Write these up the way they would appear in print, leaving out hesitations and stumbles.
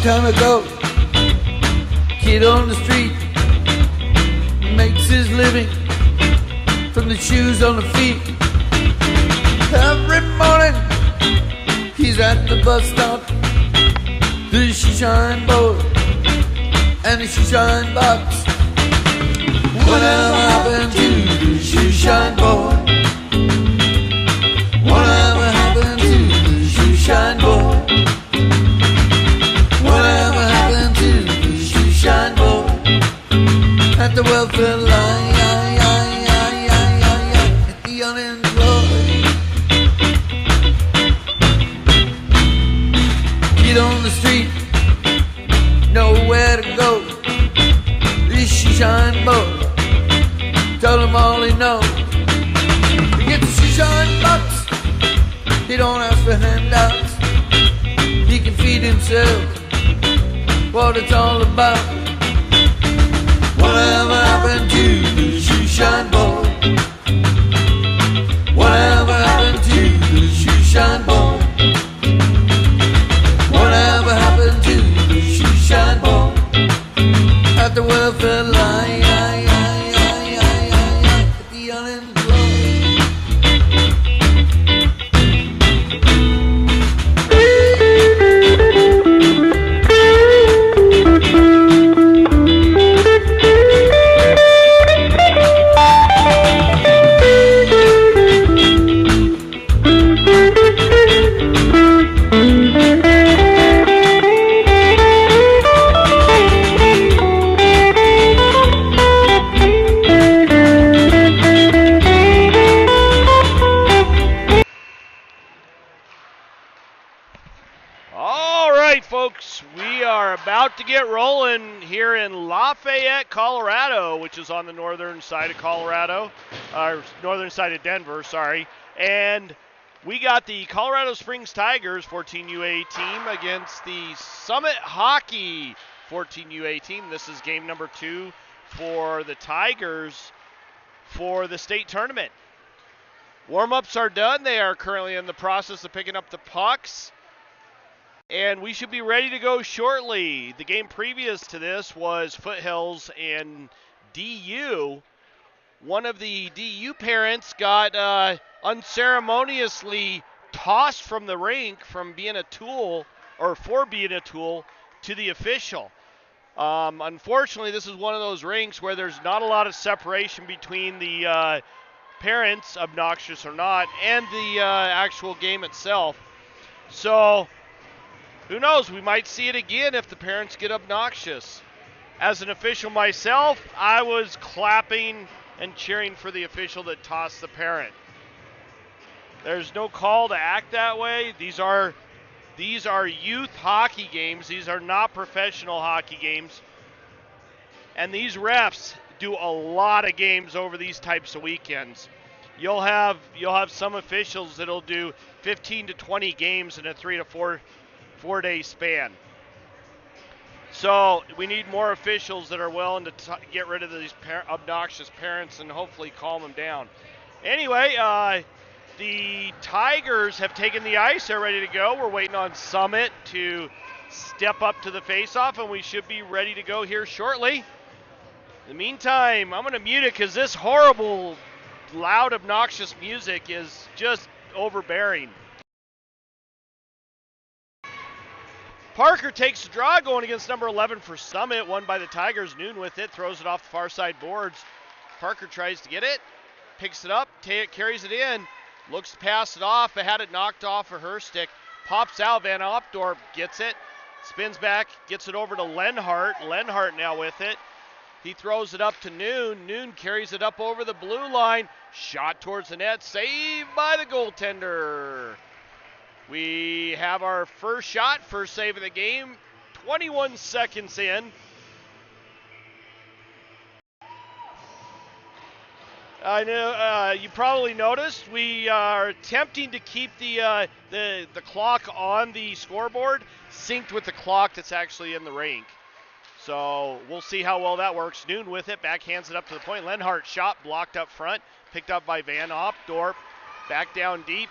time ago, kid on the street makes his living from the shoes on the feet. Every morning he's at the bus stop, the shoeshine boy and the shoeshine box. Whatever happened to the shoeshine boy? Whatever happened to the shoeshine boy? Whatever happened to the shoeshine boy? At the welfare line, at the unemployed. Get on the street, nowhere to go. This shoeshine boy, tell him all he knows. He gets the shoeshine box, he don't ask for handouts. He can feed himself, what it's all about. Whatever happened to the shoeshine boy? Whatever happened to the shoeshine boy? Whatever happened to the shoeshine boy? At the welfare line, at the unemployed. About to get rolling here in Lafayette, Colorado, which is on the northern side of Colorado, or northern side of Denver, sorry. And we got the Colorado Springs Tigers 14UA team against the Summit Hockey 14UA team. This is game number 2 for the Tigers for the state tournament. Warm-ups are done. They are currently in the process of picking up the pucks. And we should be ready to go shortly. The game previous to this was Foothills and DU. One of the DU parents got unceremoniously tossed from the rink from being a tool, or for being a tool, to the official. Unfortunately, this is one of those rinks where there's not a lot of separation between the parents, obnoxious or not, and the actual game itself. So, who knows, we might see it again if the parents get obnoxious. As an official myself, I was clapping and cheering for the official that tossed the parent. There's no call to act that way. These are youth hockey games. These are not professional hockey games. And these refs do a lot of games over these types of weekends. You'll have some officials that'll do 15 to 20 games in a 3 to 4-day span. So we need more officials that are willing to get rid of these obnoxious parents and hopefully calm them down. Anyway, the Tigers have taken the ice. They're ready to go. We're waiting on Summit to step up to the face-off, and we should be ready to go here shortly. In the meantime, I'm going to mute it because this horrible, loud, obnoxious music is just overbearing. Parker takes the draw going against number 11 for Summit. Won by the Tigers. Noon with it. Throws it off the far side boards. Parker tries to get it. Picks it up. Carries it in. Looks to pass it off. Had it knocked off of her stick. Pops out. Van Opdorp gets it. Spins back. Gets it over to Lenhart. Lenhart now with it. He throws it up to Noon. Noon carries it up over the blue line. Shot towards the net. Saved by the goaltender. We have our first shot, first save of the game, 21 seconds in. I know you probably noticed we are attempting to keep the clock on the scoreboard synced with the clock that's actually in the rink. So we'll see how well that works. Noon with it, backhands it up to the point. Lenhart shot blocked up front, picked up by Van Opdorp, back down deep.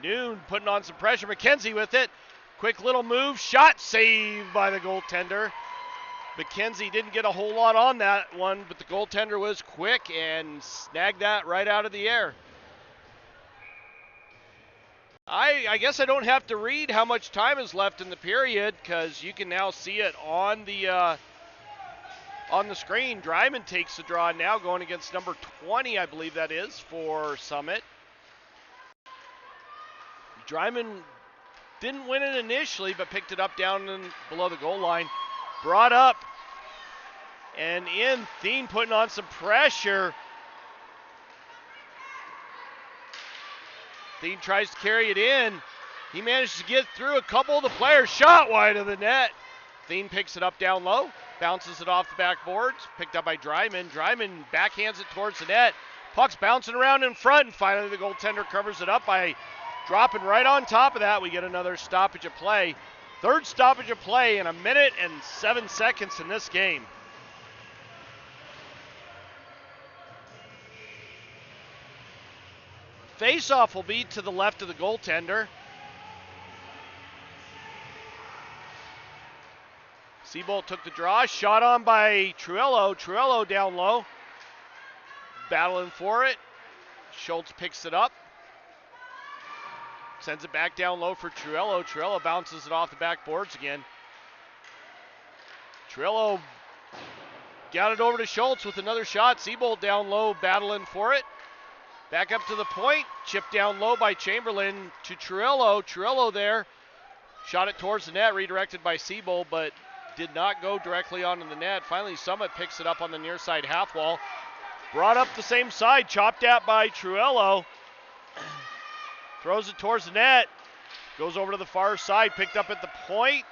Noon putting on some pressure. McKenzie with it. Quick little move. Shot saved by the goaltender. McKenzie didn't get a whole lot on that one, but the goaltender was quick and snagged that right out of the air. I guess I don't have to read how much time is left in the period because you can now see it on the screen. Dryman takes the draw now, going against number 20, I believe that is, for Summit. Dryman didn't win it initially, but picked it up down below the goal line. Brought up and in. Thien putting on some pressure. Thien tries to carry it in. He managed to get through a couple of the players. Shot wide of the net. Thien picks it up down low. Bounces it off the backboards. Picked up by Dryman. Dryman backhands it towards the net. Puck's bouncing around in front. And finally the goaltender covers it up by dropping right on top of that. We get another stoppage of play. Third stoppage of play in 1 minute and 7 seconds in this game. Face-off will be to the left of the goaltender. Seabolt took the draw. Shot on by Truello. Truello down low. Battling for it. Schultz picks it up. Sends it back down low for Truello. Truello bounces it off the backboards again. Truello got it over to Schultz with another shot. Seabolt down low battling for it. Back up to the point. Chipped down low by Chamberlain to Truello. Truello there. Shot it towards the net, redirected by Seabolt, but did not go directly onto the net. Finally, Summit picks it up on the near side half wall. Brought up the same side, chopped at by Truello. Throws it towards the net. Goes over to the far side, picked up at the point,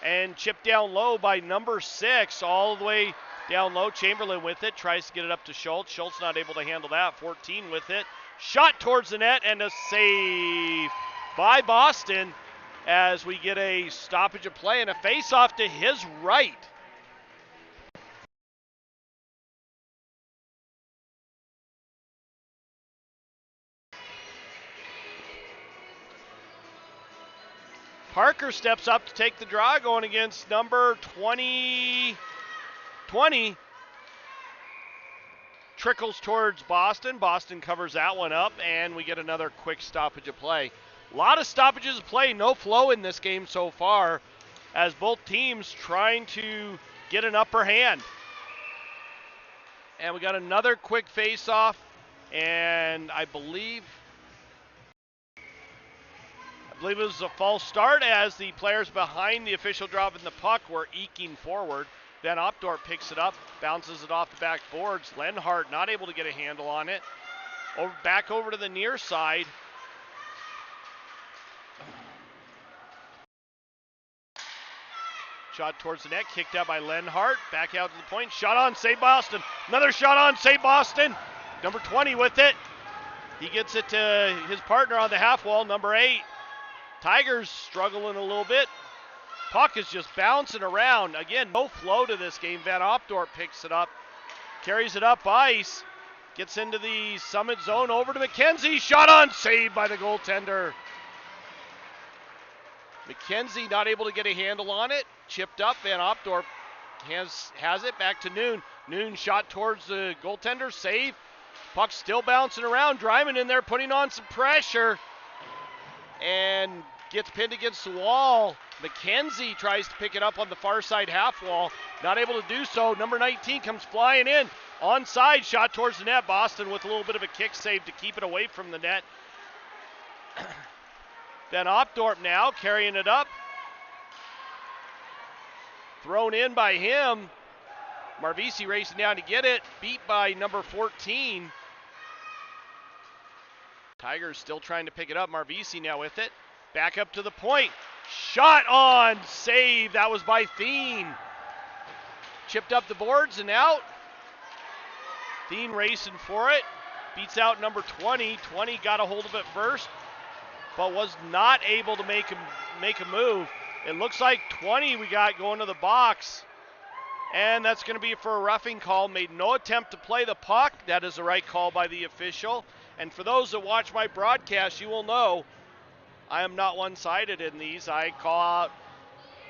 and chipped down low by number 6, all the way down low. Chamberlain with it, tries to get it up to Schultz. Schultz not able to handle that. 14 with it. Shot towards the net, and a save by Boston as we get a stoppage of play and a face-off to his right. Parker steps up to take the draw, going against number 20. Trickles towards Boston. Boston covers that one up, and we get another quick stoppage of play. A lot of stoppages of play, no flow in this game so far, as both teams trying to get an upper hand. And we got another quick face-off, and I believe it was a false start as the players behind the official dropping the puck were eking forward. Van Opdorp picks it up, bounces it off the backboards. Lenhart not able to get a handle on it. Back over to the near side. Shot towards the net, kicked out by Lenhart. Back out to the point, shot on, save Boston. Another shot on, save Boston. Number 20 with it. He gets it to his partner on the half wall, number 8. Tigers struggling a little bit. Puck is just bouncing around. Again, no flow to this game. Van Opdorp picks it up, carries it up ice, gets into the Summit zone, over to McKenzie. Shot on, saved by the goaltender. McKenzie not able to get a handle on it. Chipped up. Van Opdorp has it back to Noon. Noon shot towards the goaltender. Save. Puck still bouncing around. Dryman in there putting on some pressure and gets pinned against the wall. McKenzie tries to pick it up on the far side half wall. Not able to do so. Number 19 comes flying in. Onside, shot towards the net. Boston with a little bit of a kick save to keep it away from the net. Van Opdorp now carrying it up. Thrown in by him. Marvisi racing down to get it. Beat by number 14. Tigers still trying to pick it up. Marvisi now with it. Back up to the point. Shot on. Save. That was by Thien. Chipped up the boards and out. Thien racing for it. Beats out number 20. 20 got a hold of it first, but was not able to make a move. It looks like 20 we got going to the box, and that's going to be for a roughing call. Made no attempt to play the puck. That is the right call by the official. And for those that watch my broadcast, you will know I am not one-sided in these. I call out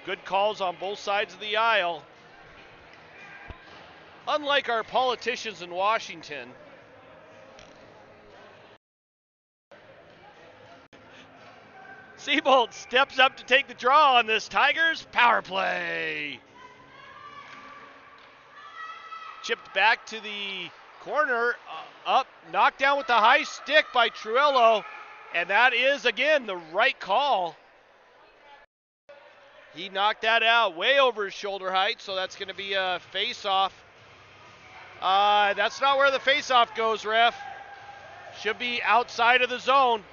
good calls on both sides of the aisle. Unlike our politicians in Washington. Seabolt steps up to take the draw on this Tigers power play. Chipped back to the corner, up, knocked down with the high stick by Truello, and that is, again, the right call. He knocked that out way over his shoulder height, so that's going to be a face-off. That's not where the face-off goes, ref. Should be outside of the zone.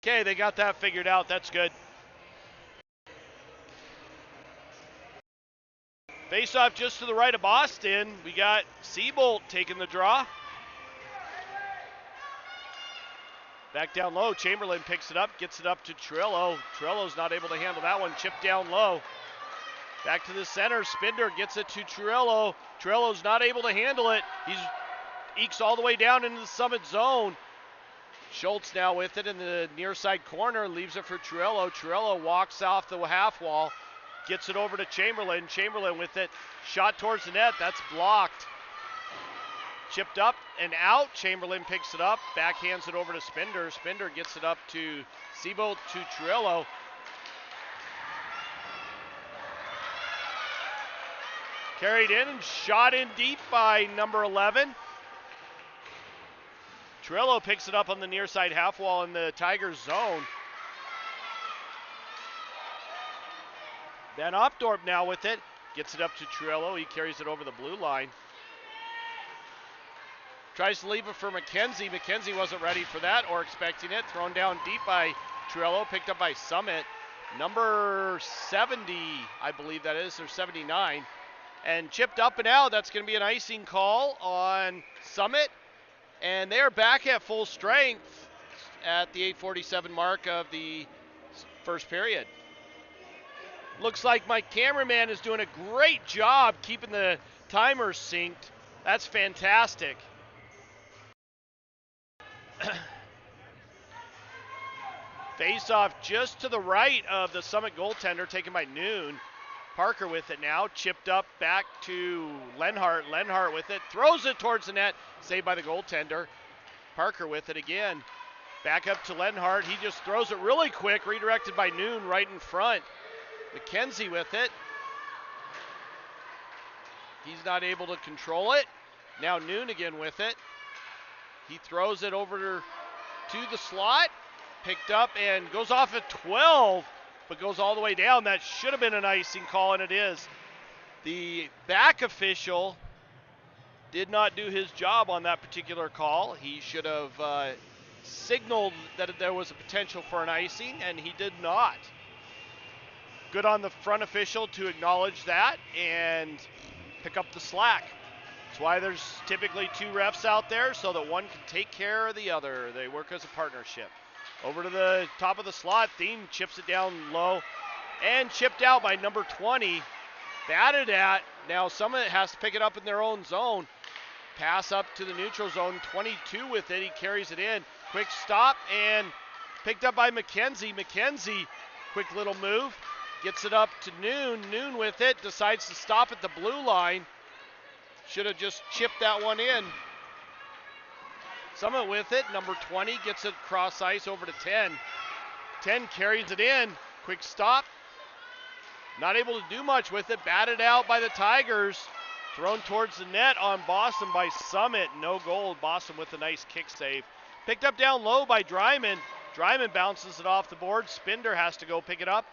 Okay, they got that figured out. That's good. Face-off just to the right of Boston. We got Seabolt taking the draw. Back down low. Chamberlain picks it up, gets it up to Truello. Truello's not able to handle that one. Chip down low. Back to the center. Spinder gets it to Truello. Truello's not able to handle it. He ekes all the way down into the Summit zone. Schultz now with it in the near side corner, leaves it for Truello. Truello walks off the half wall, gets it over to Chamberlain. Chamberlain with it, shot towards the net, that's blocked. Chipped up and out, Chamberlain picks it up, backhands it over to Spinder. Spinder gets it up to Seabolt to Truello. Carried in and shot in deep by number 11. Truello picks it up on the near side half wall in the Tigers zone. Van Opdorp now with it. Gets it up to Truello. He carries it over the blue line. Tries to leave it for McKenzie. McKenzie wasn't ready for that or expecting it. Thrown down deep by Truello. Picked up by Summit. Number 70, I believe that is, or 79. And chipped up and out. That's going to be an icing call on Summit. And they are back at full strength at the 8:47 mark of the first period. Looks like my cameraman is doing a great job keeping the timer synced. That's fantastic. Face-off just to the right of the Summit goaltender, taken by Noon. Parker with it now, chipped up back to Lenhart. Lenhart with it, throws it towards the net, saved by the goaltender. Parker with it again. Back up to Lenhart, he just throws it really quick, redirected by Noon right in front. McKenzie with it. He's not able to control it. Now Noon again with it. He throws it over to the slot, picked up and goes off at 12. But goes all the way down. That should have been an icing call, and it is. The back official did not do his job on that particular call. He should have signaled that there was a potential for an icing, and he did not. Good on the front official to acknowledge that and pick up the slack. That's why there's typically two refs out there, so that one can take care of the other. They work as a partnership. Over to the top of the slot, Thiem chips it down low and chipped out by number 20. Batted at. Now Summit has to pick it up in their own zone. Pass up to the neutral zone, 22 with it. He carries it in. Quick stop and picked up by McKenzie. McKenzie, quick little move. Gets it up to Noon. Noon with it. Decides to stop at the blue line. Should have just chipped that one in. Summit with it, number 20, gets it cross ice over to 10. 10 carries it in, quick stop. Not able to do much with it, batted out by the Tigers. Thrown towards the net on Boston by Summit, no goal. Boston with a nice kick save. Picked up down low by Dryman. Dryman bounces it off the board. Spinder has to go pick it up.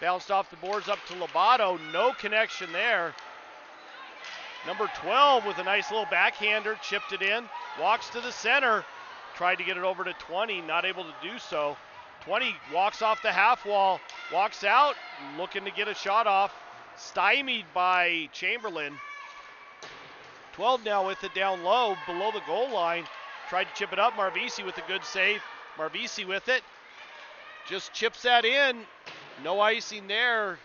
Bounced off the boards up to Lobato, no connection there. Number 12 with a nice little backhander, chipped it in, walks to the center, tried to get it over to 20, not able to do so. 20 walks off the half wall, walks out, looking to get a shot off, stymied by Chamberlain. 12 now with it down low, below the goal line, tried to chip it up, Marvisi with a good save. Marvisi with it, just chips that in, no icing there.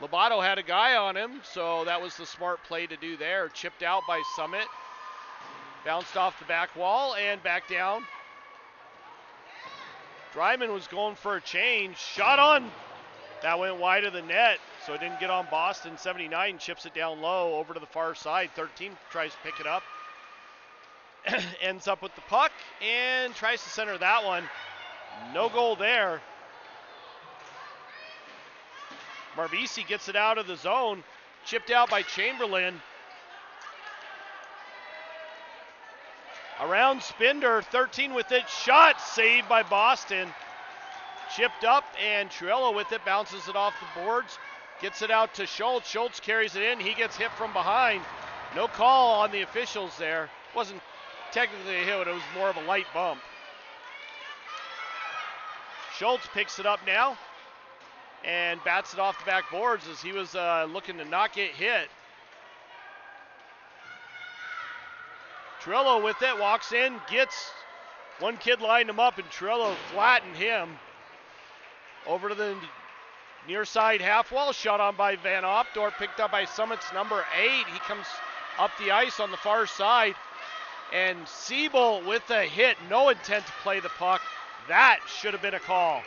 Lobato had a guy on him, so that was the smart play to do there. Chipped out by Summit. Bounced off the back wall and back down. Dryman was going for a change. Shot on. That went wide of the net, so it didn't get on Boston. 79 chips it down low over to the far side. 13 tries to pick it up. ends up with the puck and tries to center that one. No goal there. Marvisi gets it out of the zone, chipped out by Chamberlain. Around Spinder, 13 with it, shot saved by Boston. Chipped up, and Truello with it, bounces it off the boards, gets it out to Schultz. Schultz carries it in, he gets hit from behind. No call on the officials there. Wasn't technically a hit, but it was more of a light bump. Schultz picks it up now and bats it off the back boards as he was looking to not get hit. Truello with it, walks in, gets one kid lined him up, and Truello flattened him. Over to the near side half wall, shot on by Van Opdorp, picked up by Summit's number 8. He comes up the ice on the far side, and Siebel with a hit, no intent to play the puck. That should have been a call.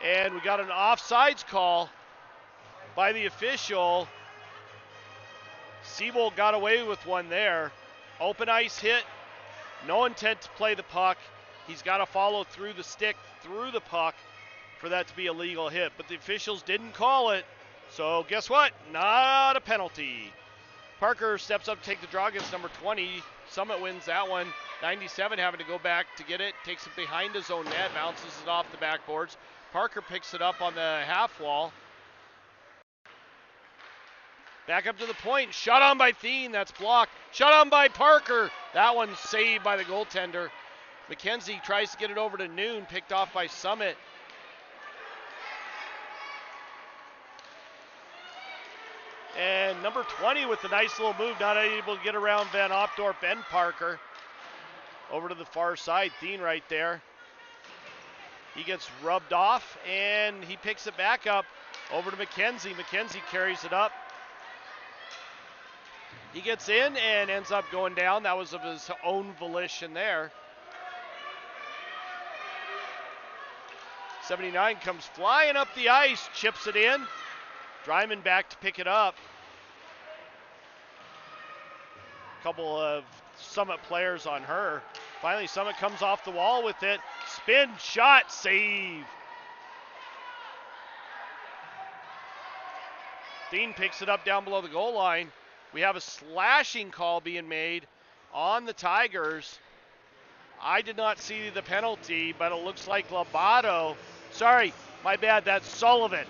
And we got an offsides call by the official. Siebel got away with one there. Open ice hit, no intent to play the puck. He's got to follow through the stick, through the puck, for that to be a legal hit. But the officials didn't call it, so guess what? Not a penalty. Parker steps up to take the draw against number 20. Summit wins that one. 97 having to go back to get it. Takes it behind his own net, bounces it off the backboards. Parker picks it up on the half wall. Back up to the point. Shot on by Thien. That's blocked. Shot on by Parker. That one's saved by the goaltender. McKenzie tries to get it over to Noon. Picked off by Summit. And number 20 with a nice little move. Not able to get around Van Opdorp and Parker. Over to the far side. Thien right there. He gets rubbed off and he picks it back up over to McKenzie. McKenzie carries it up. He gets in and ends up going down. That was of his own volition there. 79 comes flying up the ice, chips it in. Dryman back to pick it up. Couple of Summit players on her. Finally, Summit comes off the wall with it. Spin, shot, save. Thien picks it up down below the goal line. We have a slashing call being made on the Tigers. I did not see the penalty, but it looks like Labato. Sorry, my bad, that's Sullivan.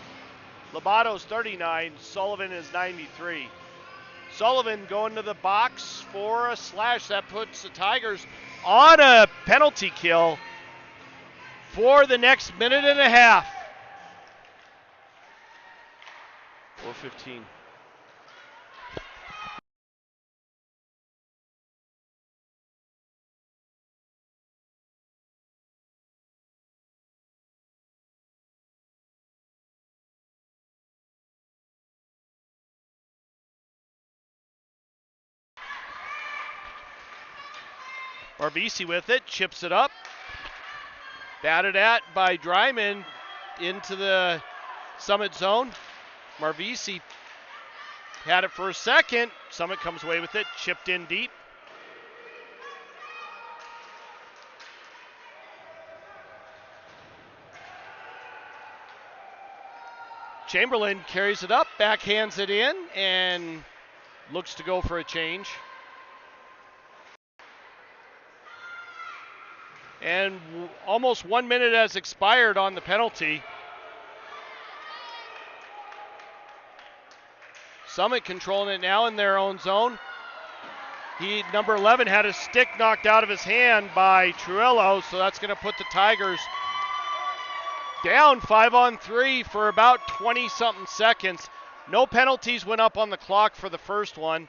Labato's 39, Sullivan is 93. Sullivan going to the box for a slash. That puts the Tigers on a penalty kill for the next minute and a half. 4:15. Marvisi with it, chips it up. Batted at by Dryman into the Summit zone. Marvisi had it for a second. Summit comes away with it, chipped in deep. Chamberlain carries it up, backhands it in, and looks to go for a change. And almost 1 minute has expired on the penalty. Summit controlling it now in their own zone. Number 11 had his stick knocked out of his hand by Truello, so that's going to put the Tigers down 5-on-3 for about 20-something seconds. No penalties went up on the clock for the first one.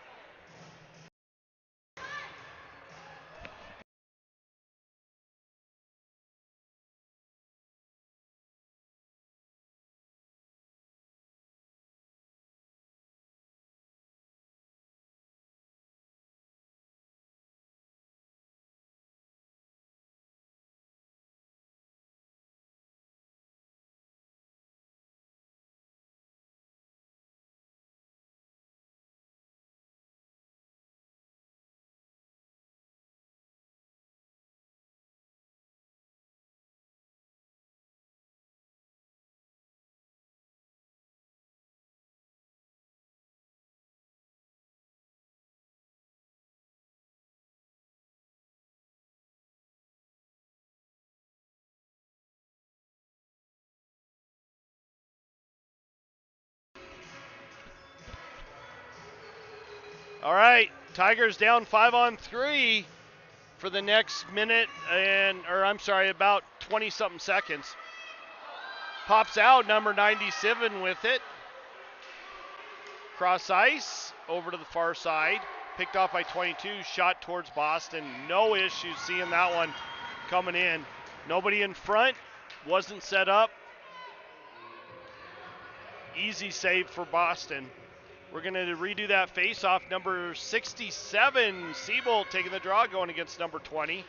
All right, Tigers down 5-on-3 for the next minute about 20-something seconds. Pops out, number 97 with it. Cross ice, over to the far side. Picked off by 22, shot towards Boston. No issues seeing that one coming in. Nobody in front, wasn't set up. Easy save for Boston. We're going to redo that face-off. Number 67, Siebold taking the draw, going against number 20.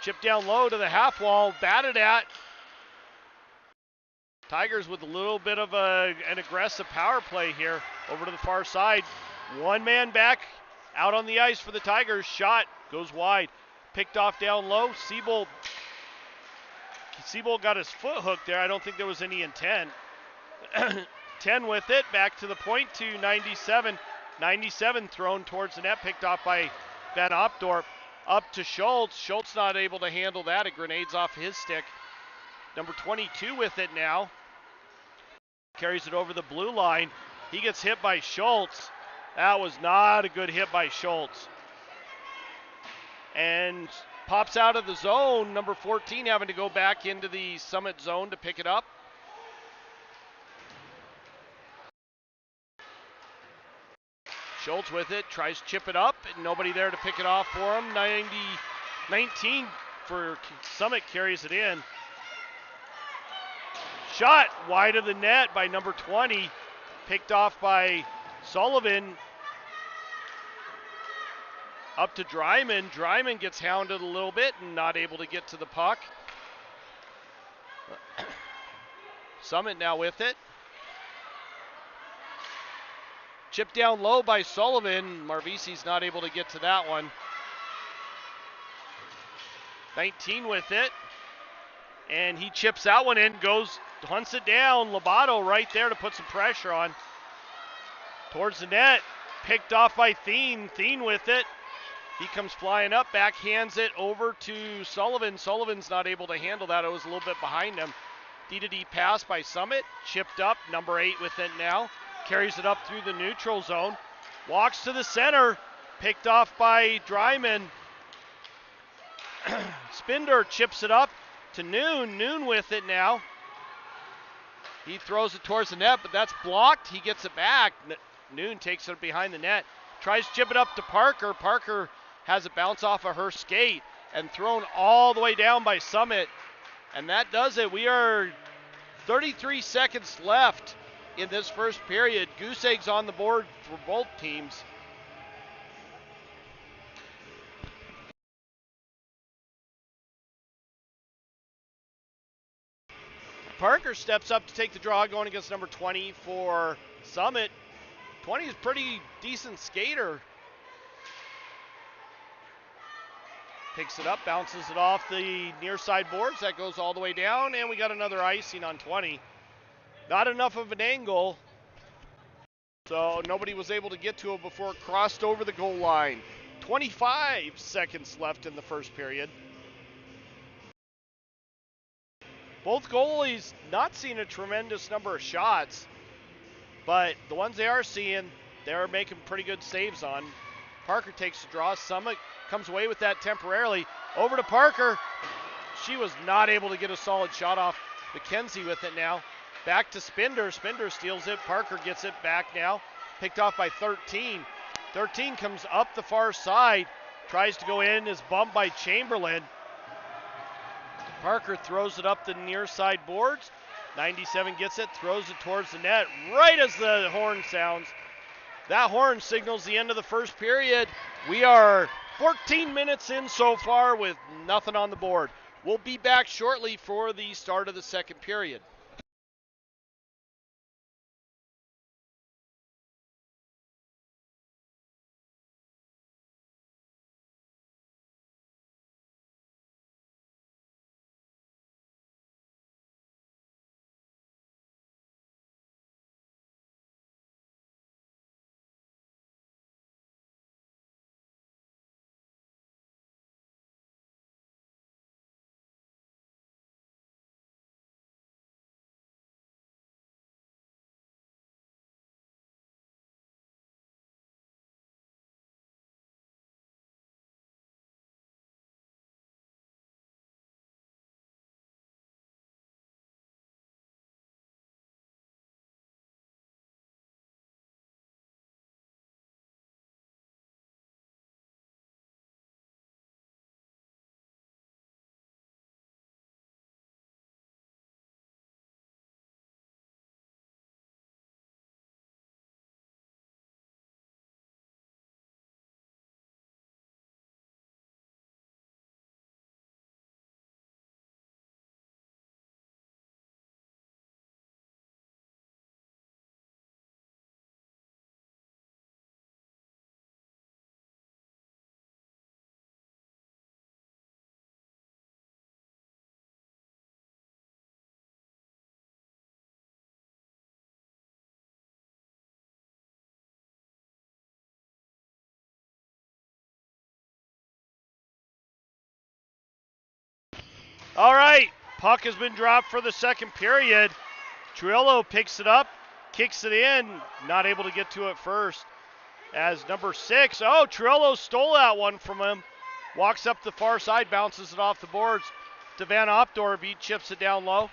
Chip down low to the half wall, batted at. Tigers with a little bit of an aggressive power play here over to the far side. One man back out on the ice for the Tigers. Shot goes wide. Picked off down low. Siebold got his foot hooked there. I don't think there was any intent. 10 with it. Back to the point to 97. 97 thrown towards the net. Picked off by Van Opdorp. Up to Schultz. Schultz not able to handle that. It grenades off his stick. Number 22 with it now. Carries it over the blue line. He gets hit by Schultz. That was not a good hit by Schultz. And pops out of the zone. Number 14 having to go back into the Summit zone to pick it up. Schultz with it, tries to chip it up, and nobody there to pick it off for him. 19 for Summit carries it in. Shot wide of the net by number 20, picked off by Sullivan. Up to Dryman. Dryman gets hounded a little bit and not able to get to the puck. Summit now with it. Chipped down low by Sullivan. Marvisi's not able to get to that one. 19 with it. And he chips that one in, hunts it down. Lobato right there to put some pressure on. Towards the net. Picked off by Thien. Thien with it. He comes flying up, backhands it over to Sullivan. Sullivan's not able to handle that. It was a little bit behind him. D-to-D pass by Summit. Chipped up. Number 8 with it now. Carries it up through the neutral zone. Walks to the center. Picked off by Dryman. Spinder chips it up to Noon. Noon with it now. He throws it towards the net, but that's blocked. He gets it back. Noon takes it behind the net. Tries to chip it up to Parker. Parker has it bounce off of her skate and thrown all the way down by Summit. And that does it. We are 33 seconds left in this first period. Goose eggs on the board for both teams. Parker steps up to take the draw, going against number 20 for Summit. 20 is a pretty decent skater. Picks it up, bounces it off the near side boards. That goes all the way down, and we got another icing on 20. Not enough of an angle, so nobody was able to get to it before it crossed over the goal line. 25 seconds left in the first period. Both goalies not seeing a tremendous number of shots, but the ones they are seeing, they're making pretty good saves on. Parker takes the draw. Summit comes away with that temporarily. Over to Parker. She was not able to get a solid shot off. McKenzie with it now. Back to Spinder. Spinder steals it. Parker gets it back now. Picked off by 13. 13 comes up the far side. Tries to go in. Is bumped by Chamberlain. Parker throws it up the near side boards. 97 gets it. Throws it towards the net. Right as the horn sounds. That horn signals the end of the first period. We are 14 minutes in so far with nothing on the board. We'll be back shortly for the start of the second period. All right, puck has been dropped for the second period. Trillo picks it up, kicks it in, not able to get to it first. As number 6, Trillo stole that one from him. Walks up the far side, bounces it off the boards to Van Opdorp. He chips it down low.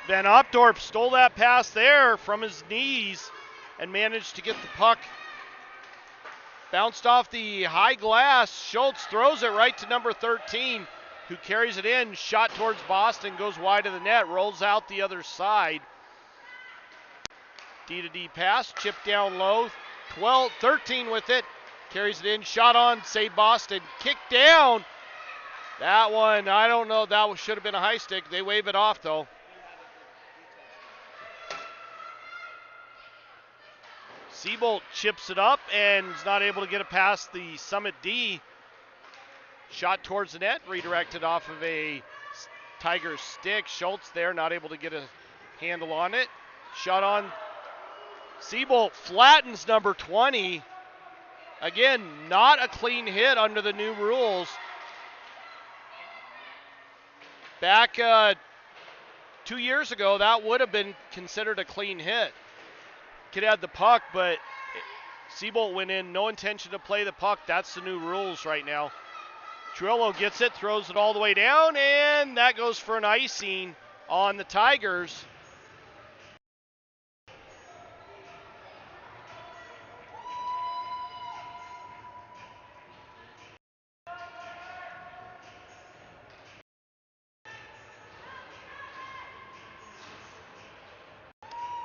Van Opdorp stole that pass there from his knees and managed to get the puck. Bounced off the high glass. Schultz throws it right to number 13, who carries it in. Shot towards Boston, goes wide of the net, rolls out the other side. D-to-D pass, chipped down low. 13 with it, carries it in. Shot on, save Boston. Kicked down. That one, I don't know. That should have been a high stick. They wave it off, though. Seabolt chips it up and is not able to get it past the Summit D. Shot towards the net, redirected off of a Tigers stick. Schultz there, not able to get a handle on it. Shot on. Seabolt flattens number 20. Again, not a clean hit under the new rules. Back 2 years ago, that would have been considered a clean hit. Kid had the puck, but Seabolt went in, no intention to play the puck. That's the new rules right now. Trillo gets it, throws it all the way down, and that goes for an icing on the Tigers.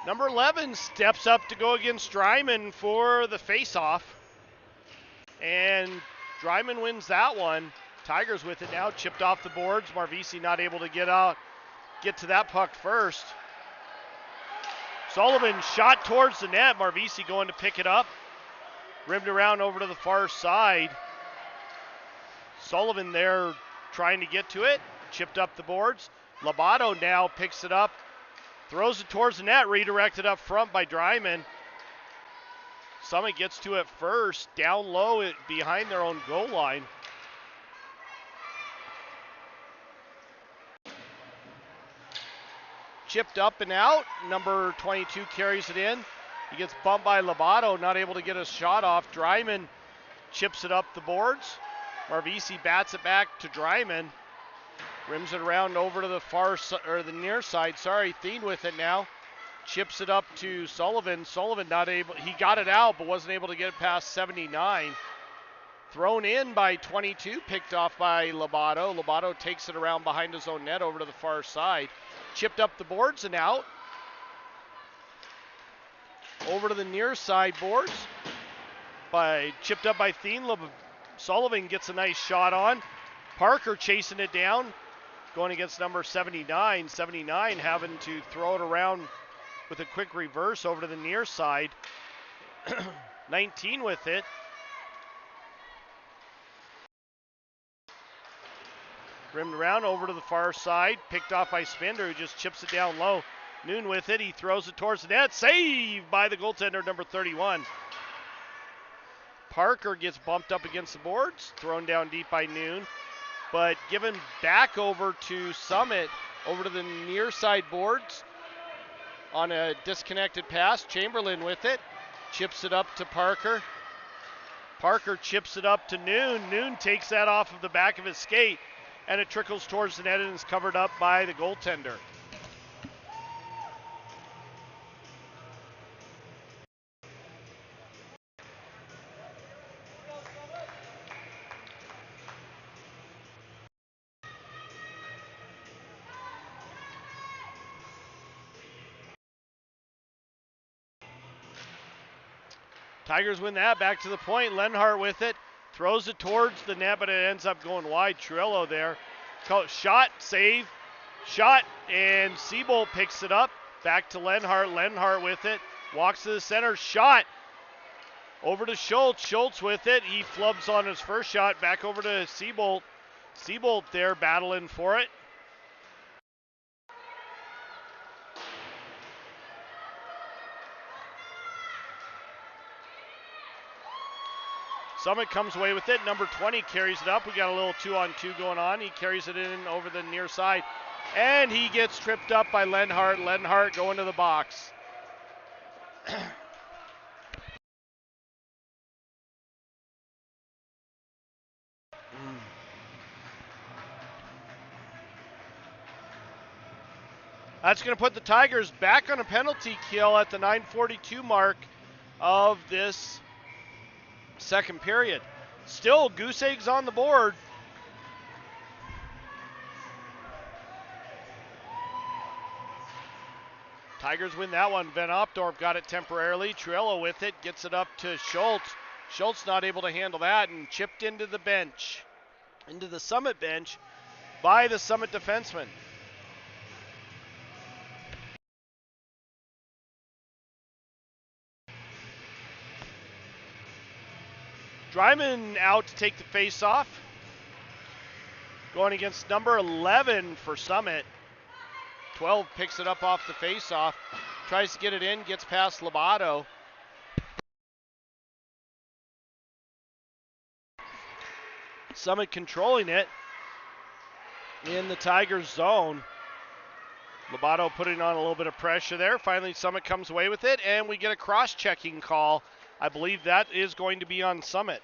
Number 11 steps up to go against Dryman for the faceoff. And Dryman wins that one. Tigers with it now, chipped off the boards. Marvisi not able to get to that puck first. Sullivan shot towards the net. Marvisi going to pick it up. Rimmed around over to the far side. Sullivan there trying to get to it. Chipped up the boards. Labato now picks it up. Throws it towards the net, redirected up front by Dryman. Summit gets to it first, down low behind their own goal line. Chipped up and out. Number 22 carries it in. He gets bumped by Labato, not able to get a shot off. Dryman chips it up the boards. Marvisi bats it back to Dryman. Rims it around over to the near side. Thien with it now. Chips it up to Sullivan. Sullivan not able, he got it out, but wasn't able to get it past 79. Thrown in by 22, picked off by Labato. Labato takes it around behind his own net over to the far side. Chipped up the boards and out. Over to the near side boards. Chipped up by Thien. Sullivan gets a nice shot on. Parker chasing it down. Going against number 79. 79 having to throw it around with a quick reverse over to the near side. 19 with it. Rimmed around over to the far side. Picked off by Spender, who just chips it down low. Noon with it. He throws it towards the net. Saved by the goaltender, number 31. Parker gets bumped up against the boards. Thrown down deep by Noon. But given back over to Summit, over to the near side boards on a disconnected pass. Chamberlain with it, chips it up to Parker. Parker chips it up to Noon. Noon takes that off of the back of his skate, and it trickles towards the net and is covered up by the goaltender. Tigers win that, back to the point. Lenhart with it, throws it towards the net, but it ends up going wide. Trillo there. Shot, save, shot, and Seabolt picks it up. Back to Lenhart. Lenhart with it, walks to the center, shot. Over to Schultz. Schultz with it. He flubs on his first shot. Back over to Seabolt. Seabolt there battling for it. Summit comes away with it. Number 20 carries it up. We got a little 2-on-2 going on. He carries it in over the near side. And he gets tripped up by Lenhart. Lenhart going to the box. That's going to put the Tigers back on a penalty kill at the 9:42 mark of this second period. Still, Goose Eggs on the board. Tigers win that one. Van Opdorp got it temporarily. Triello with it, gets it up to Schultz. Schultz not able to handle that and chipped into the bench, into the Summit bench by the Summit defenseman. Dryman out to take the face-off. Going against number 11 for Summit. 12 picks it up off the face-off. Tries to get it in, gets past Lobato. Summit controlling it in the Tigers zone. Lobato putting on a little bit of pressure there. Finally, Summit comes away with it, and we get a cross-checking call. I believe that is going to be on Summit.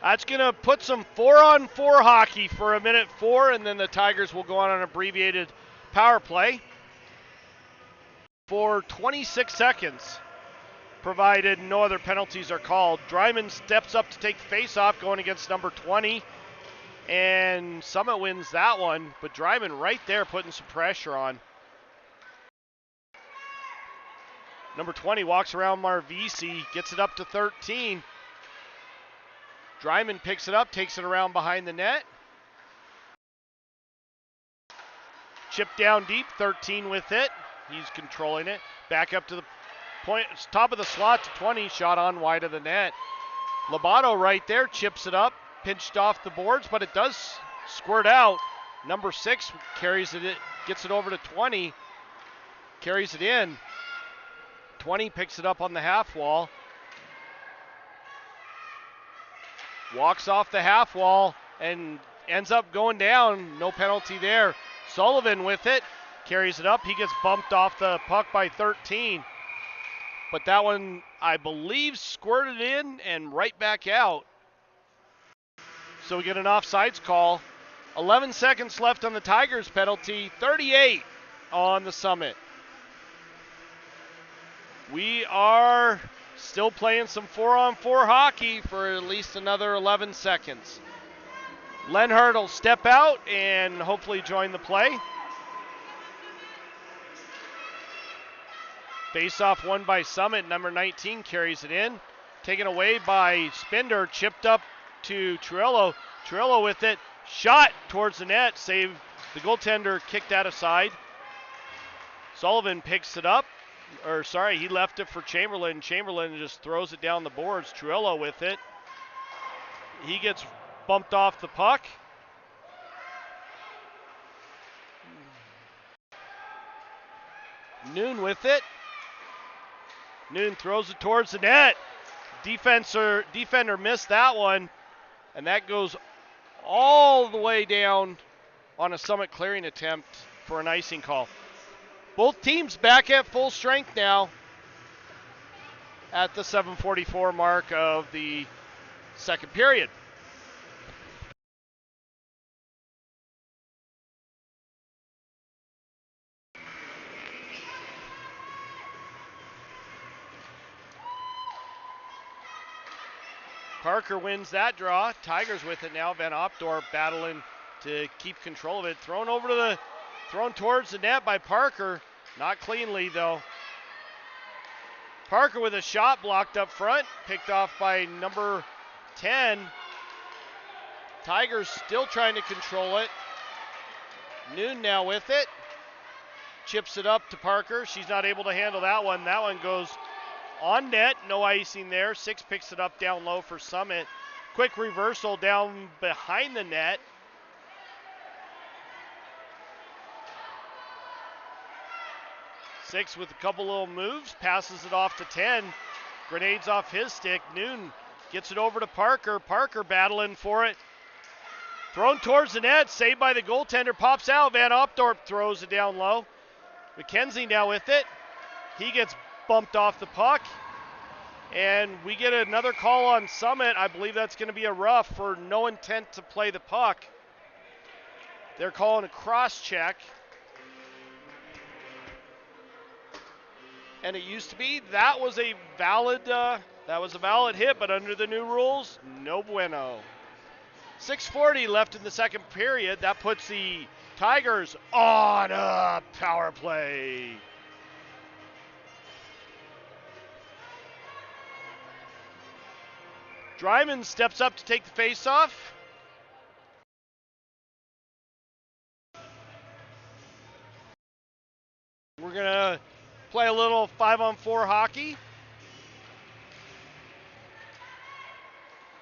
That's going to put some 4-on-4 hockey for a minute 4, and then the Tigers will go on an abbreviated power play for 26 seconds, provided no other penalties are called. Dryman steps up to take the face-off, going against number 20. And Summit wins that one, but Dryman right there putting some pressure on. Number 20 walks around Marvisi, gets it up to 13. Dryman picks it up, takes it around behind the net. Chip down deep, 13 with it. He's controlling it. Back up to the point, top of the slot to 20, shot on wide of the net. Lobato right there, chips it up. Pinched off the boards, but it does squirt out. Number 6 carries it, gets it over to 20, carries it in. 20 picks it up on the half wall. Walks off the half wall and ends up going down. No penalty there. Sullivan with it, carries it up. He gets bumped off the puck by 13. But that one, I believe, squirted in and right back out. So we get an offsides call. 11 seconds left on the Tigers penalty, 38 on the Summit. We are still playing some 4-on-4 hockey for at least another 11 seconds. Lenhart will step out and hopefully join the play. Face-off won by Summit. Number 19 carries it in. Taken away by Spinder, chipped up to Triello. Triello with it, shot towards the net, save the goaltender, kicked that aside. Sullivan picks it up, he left it for Chamberlain. Chamberlain just throws it down the boards. Triello with it. He gets bumped off the puck. Noon with it. Noon throws it towards the net. Defender missed that one. And that goes all the way down on a Summit clearing attempt for an icing call. Both teams back at full strength now at the 7:44 mark of the second period. Parker wins that draw. Tigers with it now. Van Opdorp battling to keep control of it. Thrown towards the net by Parker. Not cleanly though. Parker with a shot blocked up front. Picked off by number 10. Tigers still trying to control it. Noon now with it. Chips it up to Parker. She's not able to handle that one. That one goes on net, no icing there. 6 picks it up down low for Summit. Quick reversal down behind the net. 6 with a couple little moves, passes it off to 10. Grenades off his stick. Noon gets it over to Parker. Parker battling for it. Thrown towards the net, saved by the goaltender, pops out. Van Opdorp throws it down low. McKenzie now with it. He gets bumped off the puck. And we get another call on Summit. I believe that's going to be a rough for no intent to play the puck. They're calling a cross check. And it used to be that was a valid hit, but under the new rules, no bueno. 6:40 left in the second period. That puts the Tigers on a power play. Dryman steps up to take the faceoff. We're going to play a little 5-on-4 hockey.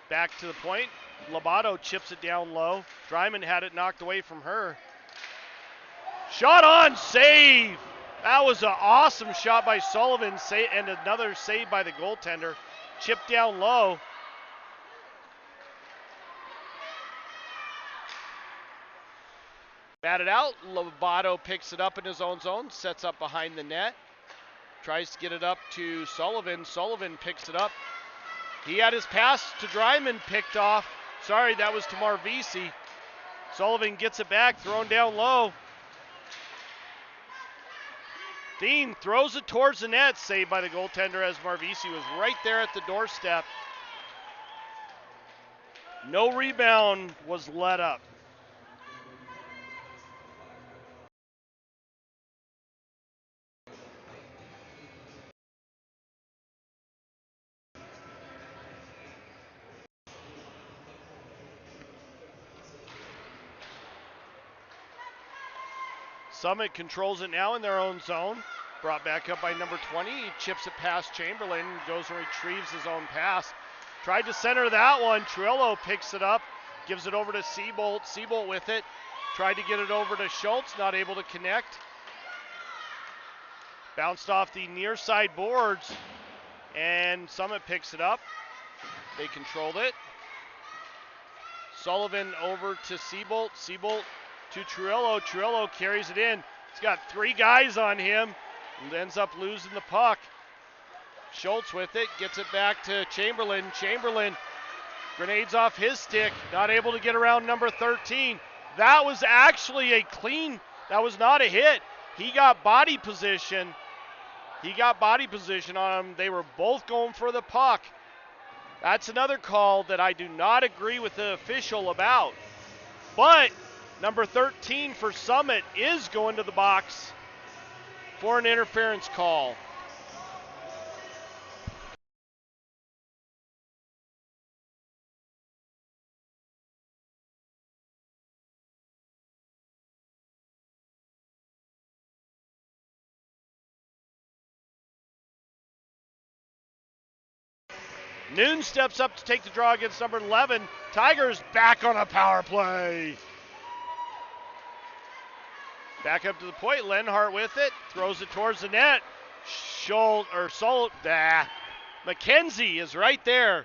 Back to the point. Lobato chips it down low. Dryman had it knocked away from her. Shot on, save! That was an awesome shot by Sullivan, and another save by the goaltender. Chipped down low. Batted out. Lobato picks it up in his own zone, sets up behind the net. Tries to get it up to Sullivan. Sullivan picks it up. He had his pass to Dryman picked off. Sorry, that was to Marvisi. Sullivan gets it back, thrown down low. Dean throws it towards the net, saved by the goaltender as Marvisi was right there at the doorstep. No rebound was let up. Summit controls it now in their own zone. Brought back up by number 20. He chips it past Chamberlain. Goes and retrieves his own pass. Tried to center that one. Trillo picks it up. Gives it over to Seabolt. Seabolt with it. Tried to get it over to Schultz. Not able to connect. Bounced off the near side boards. And Summit picks it up. They controlled it. Sullivan over to Seabolt. Seabolt to Trillo. Trillo carries it in. He's got 3 guys on him and ends up losing the puck. Schultz with it, gets it back to Chamberlain. Chamberlain grenades off his stick, not able to get around number 13. That was actually a clean, that was not a hit. He got body position. On him. They were both going for the puck. That's another call that I do not agree with the official about. But number 13 for Summit is going to the box for an interference call. Noon steps up to take the draw against number 11. Tigers back on a power play. Back up to the point, Lenhart with it, throws it towards the net. McKenzie is right there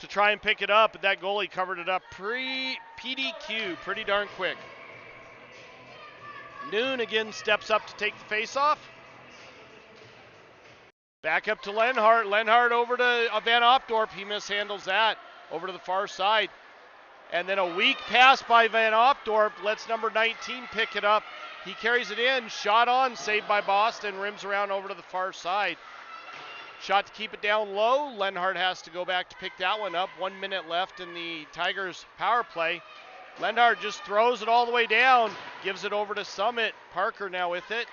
to try and pick it up, but that goalie covered it up PDQ, pretty darn quick. Noon again steps up to take the faceoff. Back up to Lenhart. Lenhart over to Van Opdorp. He mishandles that over to the far side. And then a weak pass by Van Opdorp lets number 19 pick it up. He carries it in, shot on, saved by Boston, rims around over to the far side. Shot to keep it down low. Lenhart has to go back to pick that one up. 1 minute left in the Tigers power play. Lenhart just throws it all the way down, gives it over to Summit. Parker now with it.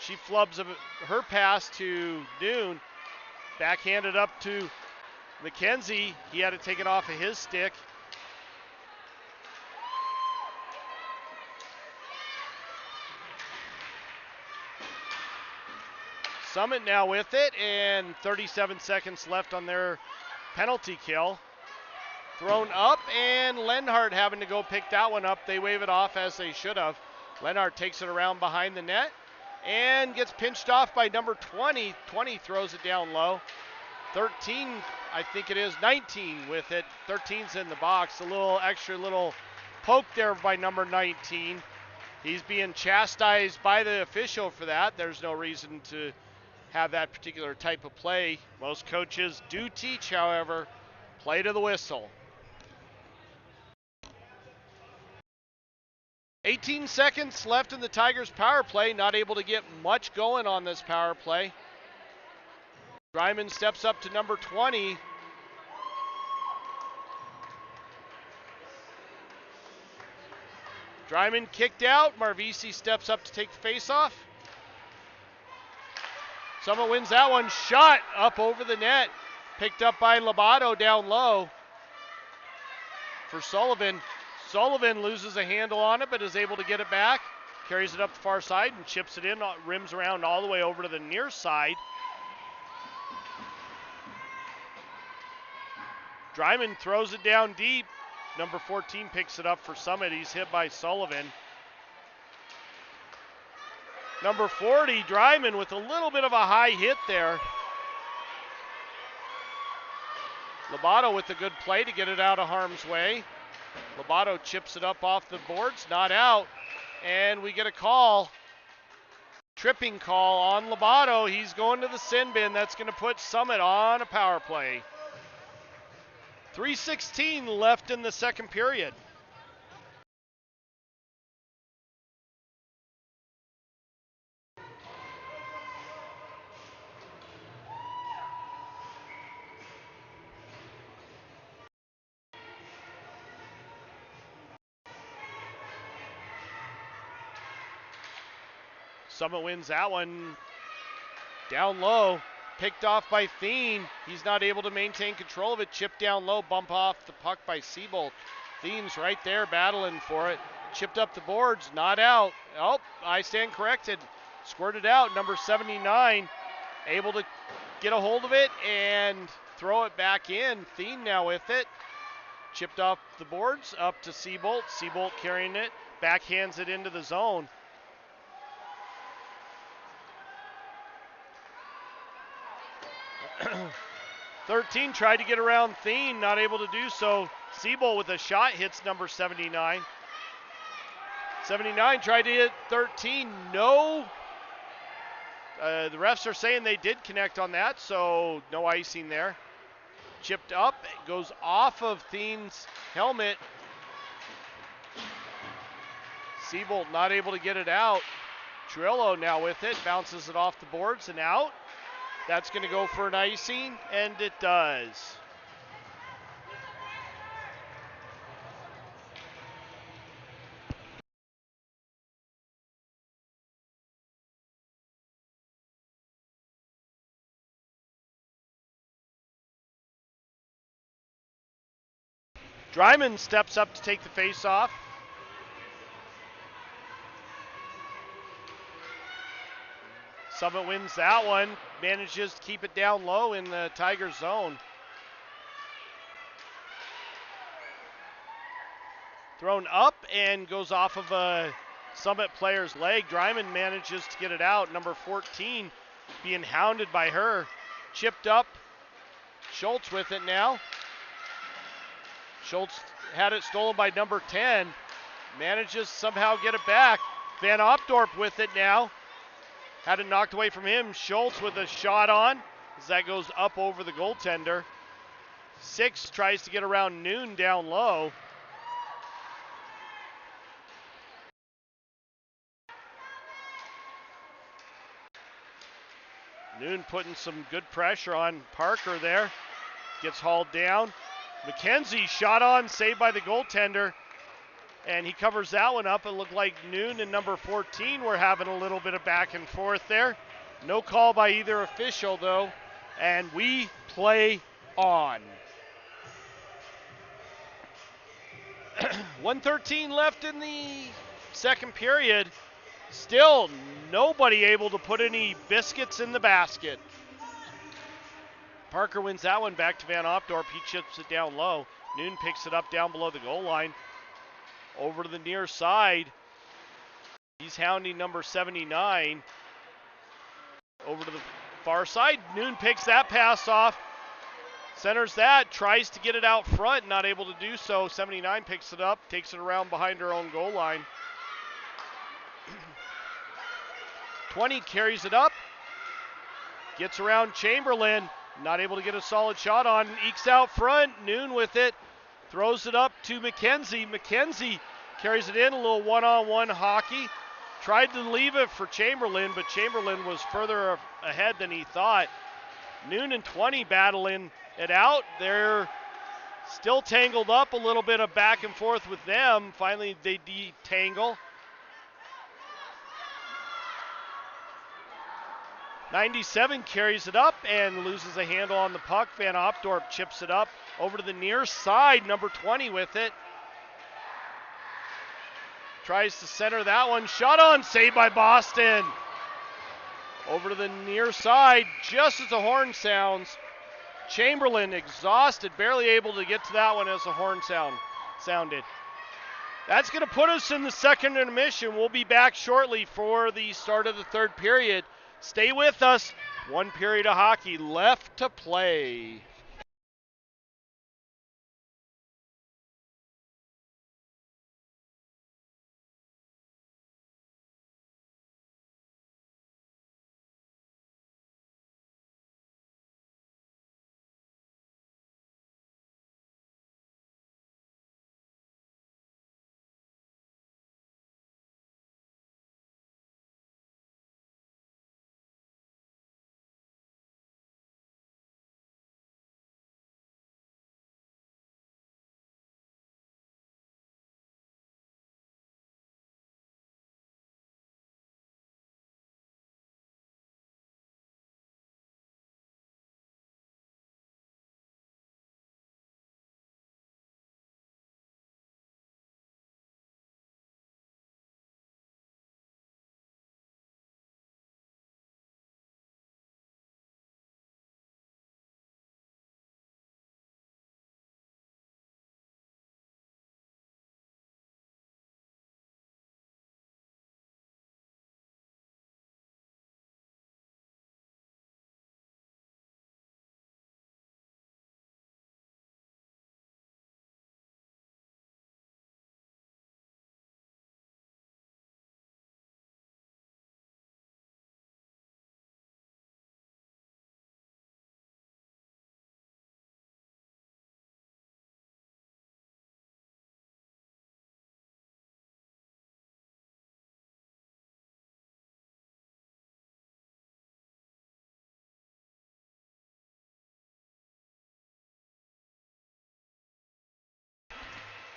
She flubs her pass to Noon. Backhanded up to McKenzie. He had to take it off of his stick. Summit now with it, and 37 seconds left on their penalty kill. Thrown up, and Lenhart having to go pick that one up. They wave it off as they should have. Lenhart takes it around behind the net and gets pinched off by number 20. 20 throws it down low. 13, I think it is, 19 with it. 13's in the box. A little extra little poke there by number 19. He's being chastised by the official for that. There's no reason to have that particular type of play. Most coaches do teach, however, play to the whistle. 18 seconds left in the Tigers power play. Not able to get much going on this power play. Dryman steps up to number 20. Dryman kicked out. Marvisi steps up to take the face-off. Summit wins that one. Shot up over the net. Picked up by Lobato down low for Sullivan. Sullivan loses a handle on it, but is able to get it back. Carries it up the far side and chips it in. Rims around all the way over to the near side. Dryman throws it down deep. Number 14 picks it up for Summit. He's hit by Sullivan. Number 40, Dryman, with a little bit of a high hit there. Lobato with a good play to get it out of harm's way. Lobato chips it up off the boards, not out. And we get a call. Tripping call on Lobato. He's going to the sin bin. That's going to put Summit on a power play. 3:16 left in the second period. Summit wins that one. Down low. Picked off by Thien. He's not able to maintain control of it. Chipped down low, bump off the puck by Seabolt. Thien's right there battling for it. Chipped up the boards, not out. Oh, I stand corrected. Squirted out, number 79. Able to get a hold of it and throw it back in. Thien now with it. Chipped off the boards, up to Seabolt. Seabolt carrying it, backhands it into the zone. 13 tried to get around Thien, not able to do so. Seabolt with a shot hits number 79. 79 tried to hit 13, no. The refs are saying they did connect on that, so no icing there. Chipped up, goes off of Thien's helmet. Seabolt not able to get it out. Trillo now with it, bounces it off the boards and out. That's going to go for an icing, and it does. Dryman steps up to take the face-off. Summit wins that one, manages to keep it down low in the Tigers zone. Thrown up and goes off of a Summit player's leg. Dryman manages to get it out. Number 14 being hounded by her. Chipped up. Schultz with it now. Schultz had it stolen by number 10. Manages to somehow get it back. Van Opdorp with it now. Had it knocked away from him. Schultz with a shot on as that goes up over the goaltender. 6 tries to get around Noon down low. Noon putting some good pressure on Parker there. Gets hauled down. McKenzie shot on, saved by the goaltender. And he covers that one up. It looked like Noon and number 14 were having a little bit of back and forth there. No call by either official, though. And we play on. 1:13 left in the second period. Still nobody able to put any biscuits in the basket. Parker wins that one back to Van Opdorp. He chips it down low. Noon picks it up down below the goal line. Over to the near side. He's hounding number 79. over to the far side. Noon picks that pass off. Centers that, tries to get it out front, not able to do so. 79 picks it up, takes it around behind her own goal line. 20 carries it up, gets around Chamberlain, not able to get a solid shot on, ekes out front. Noon with it, throws it up to McKenzie. McKenzie carries it in, a little one-on-one hockey. Tried to leave it for Chamberlain, but Chamberlain was further ahead than he thought. Noon and 20 battling it out. They're still tangled up, a little bit of back and forth with them. Finally, they detangle. 97 carries it up and loses a handle on the puck. Van Opdorp chips it up over to the near side. Number 20 with it. Tries to center that one. Shot on, saved by Boston. Over to the near side, just as the horn sounds. Chamberlain exhausted, barely able to get to that one as the horn sounded. That's going to put us in the second intermission. We'll be back shortly for the start of the third period. Stay with us. One period of hockey left to play.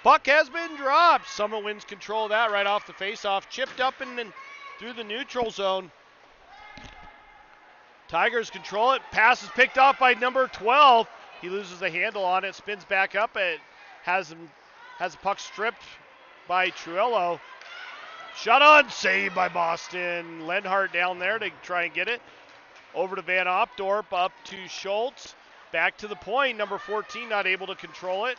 Puck has been dropped. Summit wins control of that right off the faceoff. Chipped up and through the neutral zone. Tigers control it. Pass is picked off by number 12. He loses a handle on it. Spins back up. It has the puck stripped by Truello. Shot on. Saved by Boston. Lenhart down there to try and get it. Over to Van Opdorp. Up to Schultz. Back to the point. Number 14 not able to control it.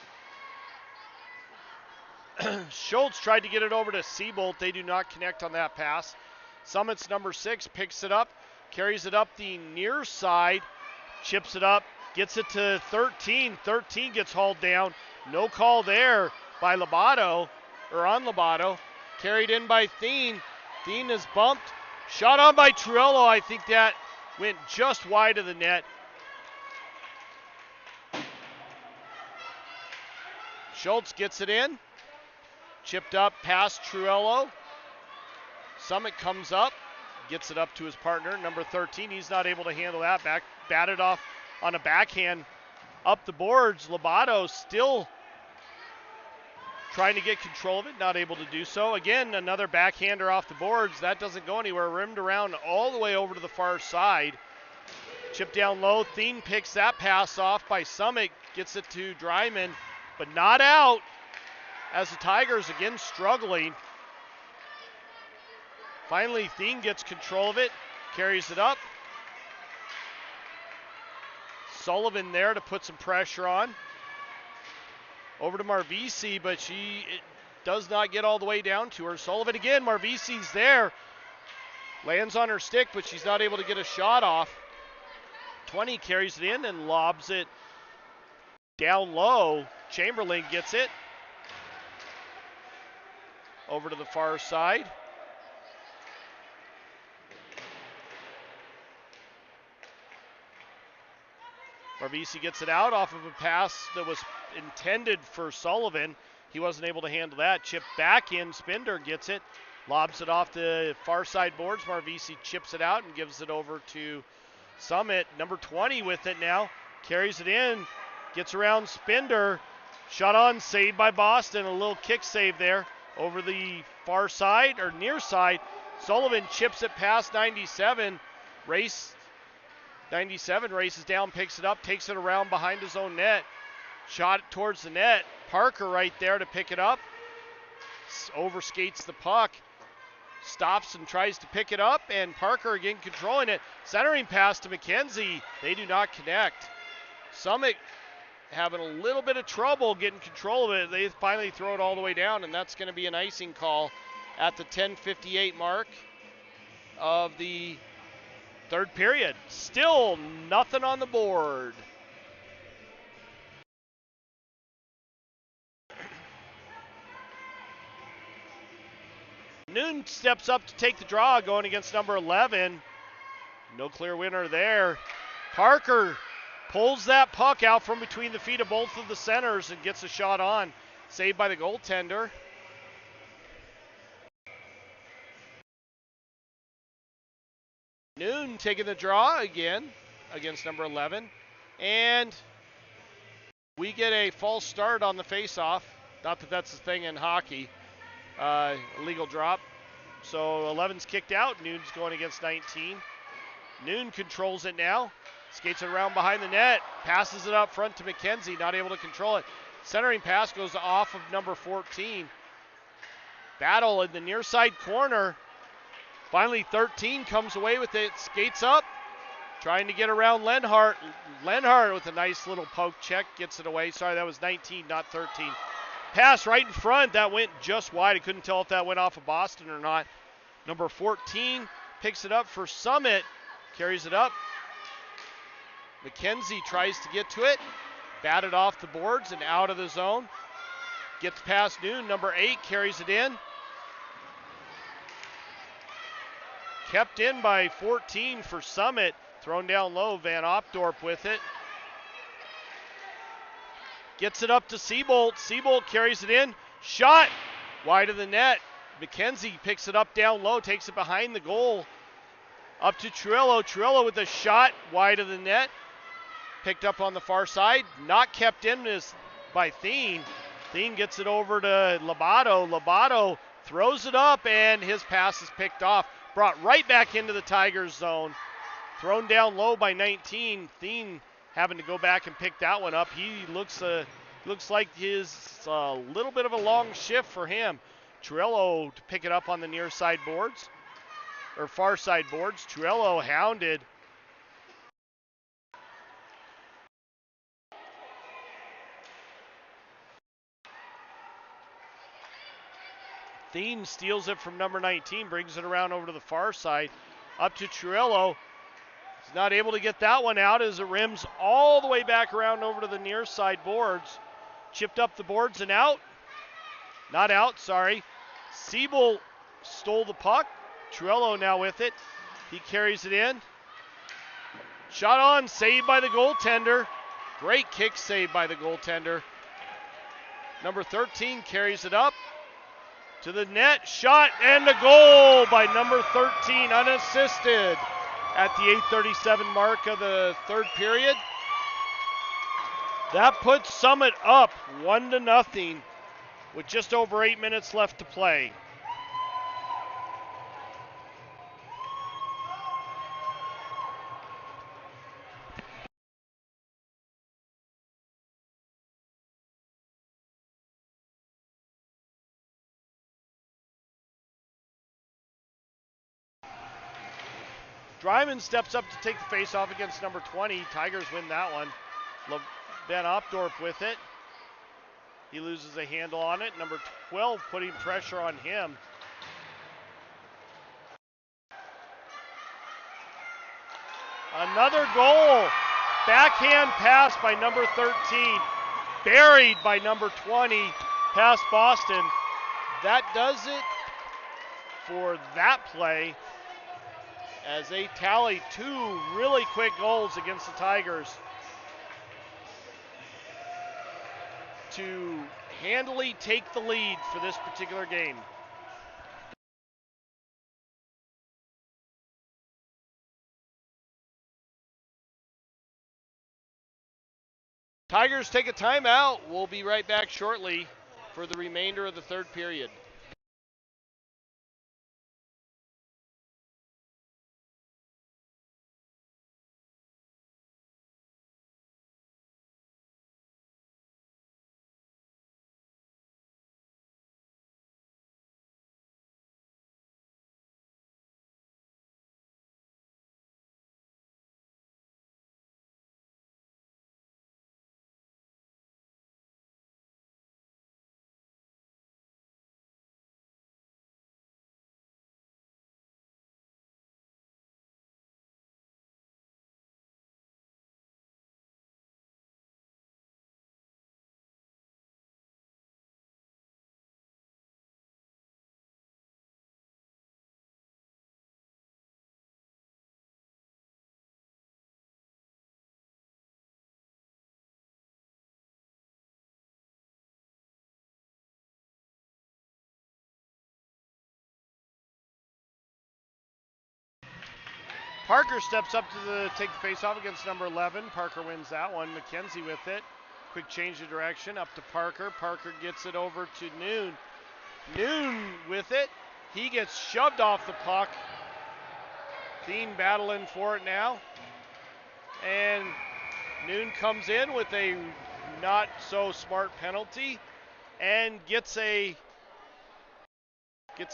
Schultz tried to get it over to Seabolt. They do not connect on that pass. Summit's number 6 picks it up, carries it up the near side, chips it up, gets it to 13. 13 gets hauled down. No call there by Lobato, or on Lobato. Carried in by Thien. Thien is bumped. Shot on by Truello. I think that went just wide of the net. Schultz gets it in. Chipped up past Truello. Summit comes up, gets it up to his partner, number 13. He's not able to handle that. Batted off on a backhand up the boards. Lobato still trying to get control of it, not able to do so. Again, another backhander off the boards. That doesn't go anywhere. Rimmed around all the way over to the far side. Chip down low. Thien picks that pass off by Summit. Gets it to Dryman, but not out. As the Tigers again struggling. Finally, Thien gets control of it, carries it up. Sullivan there to put some pressure on. Over to Marvisi, but she does not get all the way down to her. Sullivan again, Marvisi's there. Lands on her stick, but she's not able to get a shot off. 20 carries it in and lobs it down low. Chamberlain gets it over to the far side. Marvisi gets it out off of a pass that was intended for Sullivan. He wasn't able to handle that. Chip back in. Spinder gets it. Lobs it off the far side boards. Marvisi chips it out and gives it over to Summit. Number 20 with it now. Carries it in. Gets around Spinder. Shot on, saved by Boston. A little kick save there over the far side or near side. Sullivan chips it past 97. 97 races down, picks it up, takes it around behind his own net. Shot towards the net. Parker right there to pick it up. Overskates the puck. Stops and tries to pick it up, and Parker again controlling it. Centering pass to McKenzie. They do not connect. Summit having a little bit of trouble getting control of it. They finally throw it all the way down, and that's going to be an icing call at the 10:58 mark of the third period. Still nothing on the board. Noon steps up to take the draw, going against number 11. No clear winner there. Parker pulls that puck out from between the feet of both of the centers and gets a shot on. Saved by the goaltender. Noon taking the draw again against number 11. And we get a false start on the faceoff. Not that that's the thing in hockey. Illegal drop. So 11's kicked out. Noon's going against 19. Noon controls it now. Skates it around behind the net. Passes it up front to McKenzie. Not able to control it. Centering pass goes off of number 14. Battle in the near side corner. Finally 13 comes away with it. Skates up. Trying to get around Lenhart. Lenhart with a nice little poke check. Gets it away. Sorry, that was 19, not 13. Pass right in front. That went just wide. I couldn't tell if that went off of Boston or not. Number 14 picks it up for Summit. Carries it up. McKenzie tries to get to it. Batted off the boards and out of the zone. Gets past Noon. Number 8 carries it in. Kept in by 14 for Summit. Thrown down low. Van Opdorp with it. Gets it up to Seabolt. Seabolt carries it in. Shot wide of the net. McKenzie picks it up down low. Takes it behind the goal. Up to Truello. Truello with a shot wide of the net. Picked up on the far side. Not kept in by Thien. Thien gets it over to Labato. Labato throws it up, and his pass is picked off. Brought right back into the Tigers zone. Thrown down low by 19. Thien having to go back and pick that one up. He looks like his a little bit of a long shift for him. Truello to pick it up on the near side boards, or far side boards. Truello hounded. Thien steals it from number 19, brings it around over to the far side. Up to Truello. He's not able to get that one out as it rims all the way back around over to the near side boards. Chipped up the boards and out. Not out, sorry. Siebel stole the puck. Truello now with it. He carries it in. Shot on, saved by the goaltender. Great kick save by the goaltender. Number 13 carries it up to the net. Shot and a goal by number 13, unassisted at the 8:37 mark of the third period. That puts Summit up 1-0 with just over 8 minutes left to play. Dryman steps up to take the face-off against number 20. Tigers win that one. Van Opdorp with it. He loses a handle on it. Number 12 putting pressure on him. Another goal. Backhand pass by number 13. Buried by number 20. Past Boston. That does it for that play as they tally 2 really quick goals against the Tigers to handily take the lead for this particular game. Tigers take a timeout. We'll be right back shortly for the remainder of the third period. Parker steps up to take the face-off against number 11. Parker wins that one. McKenzie with it. Quick change of direction up to Parker. Parker gets it over to Noon. Noon with it. He gets shoved off the puck. Dean battling for it now. And Noon comes in with a not so smart penalty and gets a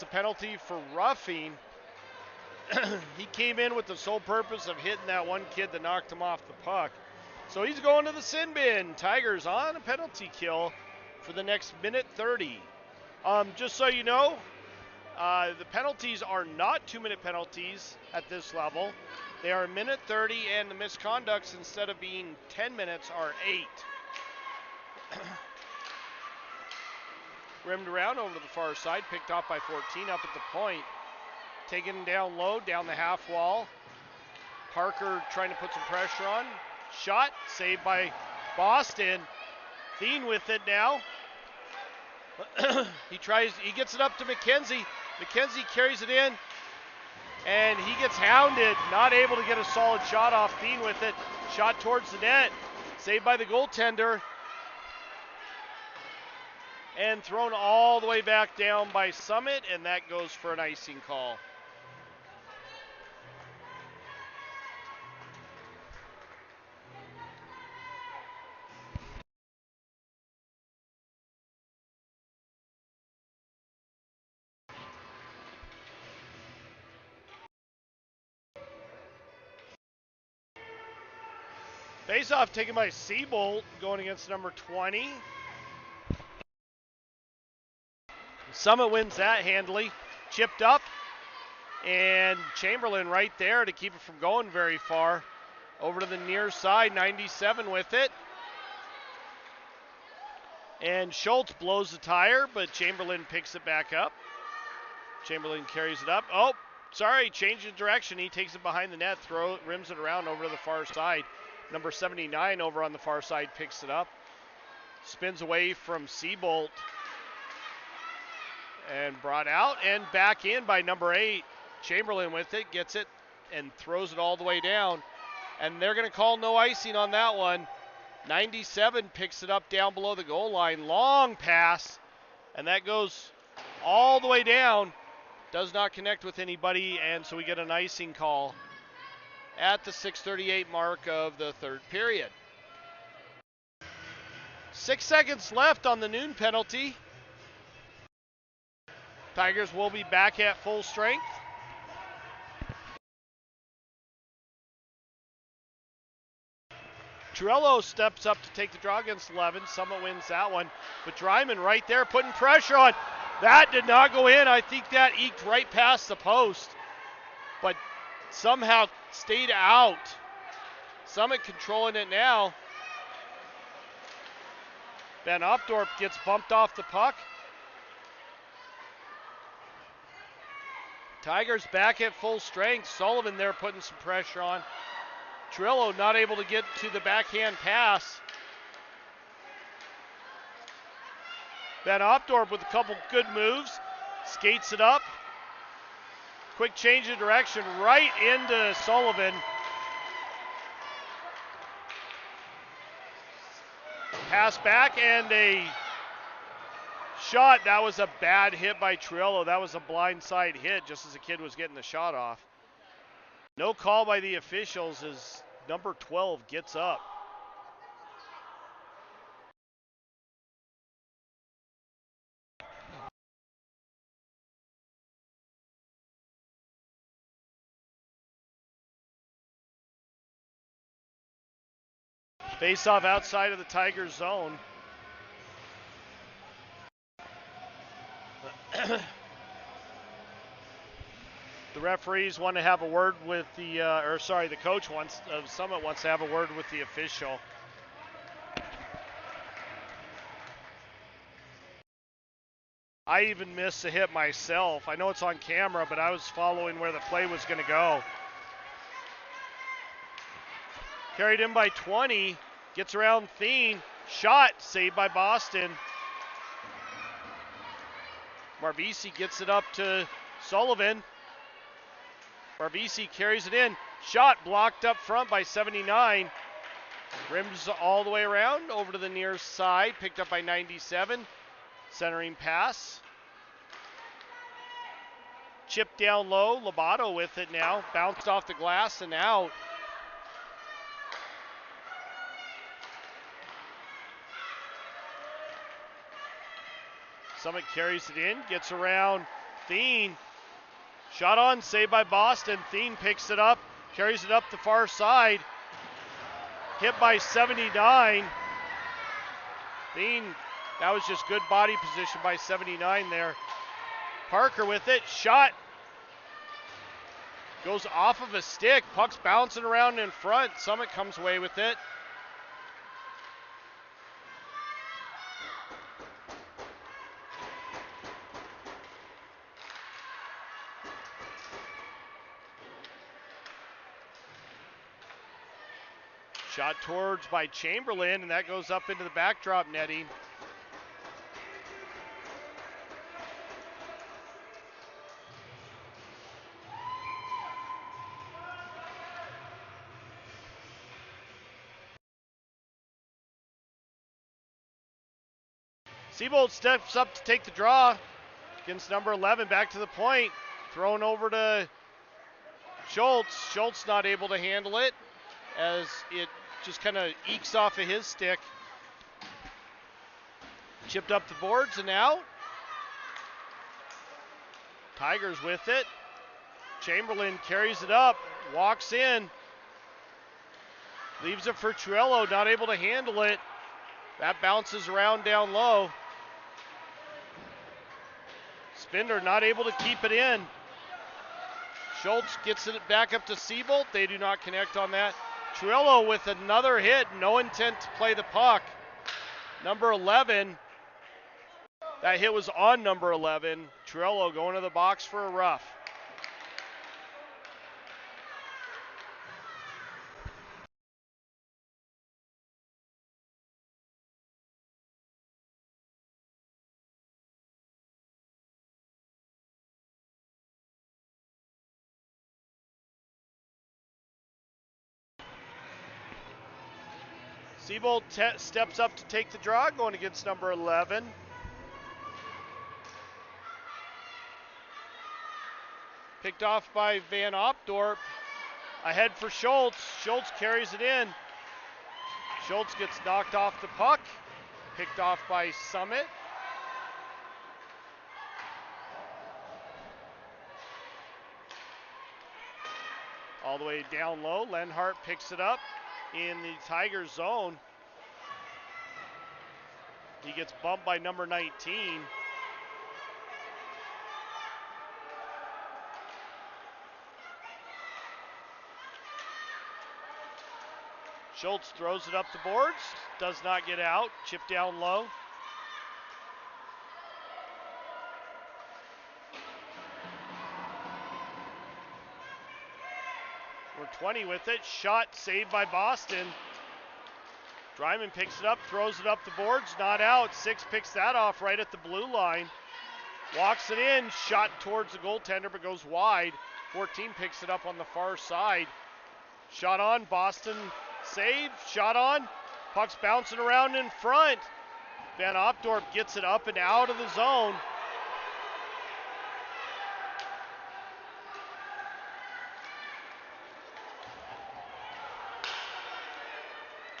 penalty for roughing. He came in with the sole purpose of hitting that one kid that knocked him off the puck. So he's going to the sin bin. Tigers on a penalty kill for the next minute 30. Just so you know, the penalties are not 2-minute penalties at this level. They are minute 30, and the misconducts, instead of being 10 minutes, are 8. Rimmed around over to the far side, picked off by 14 up at the point. Taken down low, down the half wall. Parker trying to put some pressure on. Shot, saved by Boston. Thien with it now. He gets it up to McKenzie. McKenzie carries it in, and he gets hounded. Not able to get a solid shot off. Thien with it. Shot towards the net. Saved by the goaltender. And thrown all the way back down by Summit, and that goes for an icing call. Face-off taken by Seabolt, going against number 20. Summit wins that handily. Chipped up, and Chamberlain right there to keep it from going very far. Over to the near side, 97 with it. And Schultz blows the tire, but Chamberlain picks it back up. Chamberlain carries it up. Oh, sorry, changes direction. He takes it behind the net, rims it around over to the far side. Number 79 over on the far side picks it up. Spins away from Seabolt. And brought out and back in by number 8. Chamberlain with it, gets it, and throws it all the way down. And they're going to call no icing on that one. 97 picks it up down below the goal line. Long pass, and that goes all the way down. Does not connect with anybody, and so we get an icing call at the 6:38 mark of the third period. 6 seconds left on the Noon penalty. Tigers will be back at full strength. Trello steps up to take the draw against 11. Summit wins that one. But Dryman right there putting pressure on. That did not go in. I think that eked right past the post. But somehow stayed out Summit controlling it now. Van Opdorp gets bumped off the puck. Tigers back at full strength. Sullivan there putting some pressure on. Trillo not able to get to the backhand pass. Van Opdorp with a couple good moves. Skates it up. Quick change of direction right into Sullivan. Pass back and a shot. That was a bad hit by Triello. That was a blindside hit just as the kid was getting the shot off. No call by the officials as number 12 gets up. Face off outside of the Tigers zone. The referees want to have a word with the, the coach of Summit wants to have a word with the official. I even missed a hit myself. I know it's on camera, but I was following where the play was going to go. Carried in by 20, gets around Thien, shot, saved by Boston. Marbisi gets it up to Sullivan. Marbisi carries it in, shot blocked up front by 79. Rims all the way around over to the near side, picked up by 97. Centering pass. Chip down low, Lobato with it now, bounced off the glass and out. Summit carries it in, gets around Thien. Shot on, saved by Boston. Thien picks it up, carries it up the far side. Hit by 79. Thien, that was just good body position by 79 there. Parker with it, shot. Goes off of a stick, puck's bouncing around in front. Summit comes away with it. Shot towards by Chamberlain, and that goes up into the backdrop netting. Seabold steps up to take the draw against number 11, back to the point. Thrown over to Schultz. Schultz not able to handle it as it just kind of ekes off of his stick. Chipped up the boards and out. Tigers with it. Chamberlain carries it up, walks in. Leaves it for Triello, not able to handle it. That bounces around down low. Spinder not able to keep it in. Schultz gets it back up to Seabolt. They do not connect on that. Triello with another hit, no intent to play the puck. Number 11, that hit was on number 11. Triello going to the box for a rough. Seabold steps up to take the draw, going against number 11. Picked off by Van Opdorp. Ahead for Schultz. Schultz carries it in. Schultz gets knocked off the puck. Picked off by Summit. All the way down low. Lenhart picks it up in the Tigers zone. He gets bumped by number 19. Schultz throws it up the boards, does not get out, chip down low. We're 20 with it, shot saved by Boston. Dryman picks it up, throws it up the boards, not out. 6 picks that off right at the blue line. Walks it in, shot towards the goaltender but goes wide. 14 picks it up on the far side. Shot on, Boston save, shot on. Puck's bouncing around in front. Van Opdorp gets it up and out of the zone.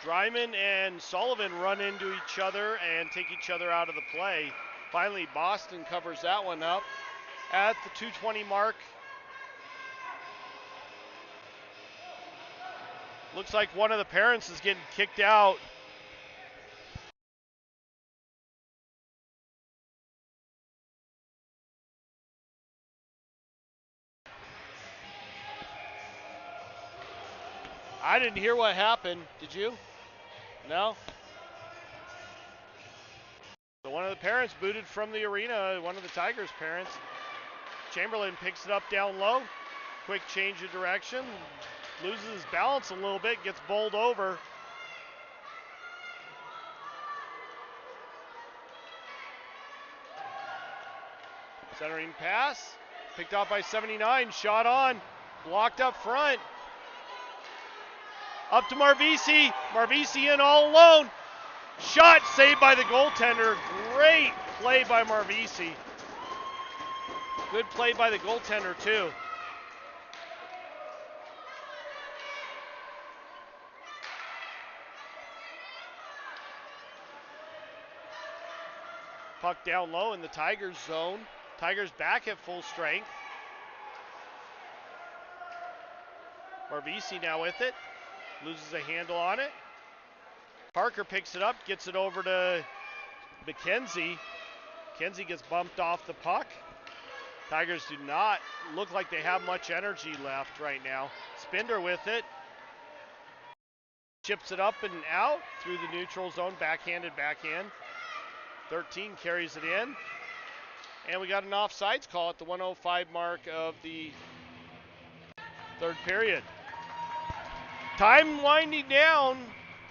Dryman and Sullivan run into each other and take each other out of the play. Finally, Boston covers that one up at the 2:20 mark. Looks like one of the parents is getting kicked out. I didn't hear what happened. Did you? No? So one of the parents booted from the arena, one of the Tigers' parents. Chamberlain picks it up down low. Quick change of direction. Loses his balance a little bit, gets bowled over. Centering pass. Picked off by 79. Shot on. Blocked up front. Up to Marvisi. Marvisi in all alone. Shot saved by the goaltender. Great play by Marvisi. Good play by the goaltender too. Puck down low in the Tigers zone. Tigers back at full strength. Marvisi now with it. Loses a handle on it. Parker picks it up, gets it over to McKenzie. McKenzie gets bumped off the puck. Tigers do not look like they have much energy left right now. Spinder with it. Chips it up and out through the neutral zone, backhanded backhand. 13 carries it in. And we got an offsides call at the 1:05 mark of the third period. Time winding down.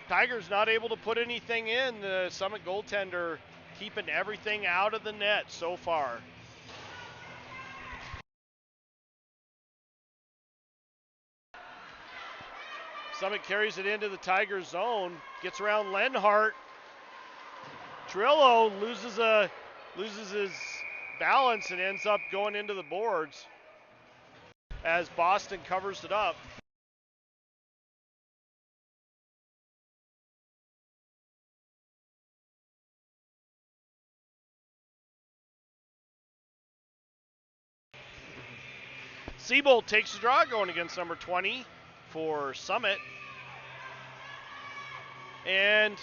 Tigers not able to put anything in. The Summit goaltender keeping everything out of the net so far. Summit carries it into the Tigers zone. Gets around Lenhart. Trillo loses his balance and ends up going into the boards as Boston covers it up. Siebold takes a draw going against number 20 for Summit. And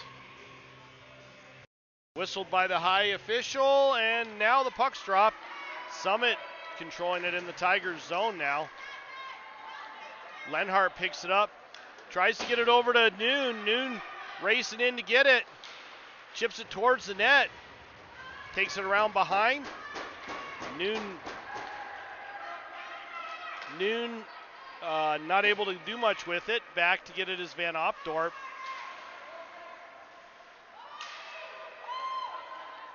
whistled by the high official, and now the puck's dropped. Summit controlling it in the Tigers zone now. Lenhart picks it up, tries to get it over to Noon. Noon racing in to get it. Chips it towards the net. Takes it around behind. Noon not able to do much with it. Back to get it is Van Opdorp.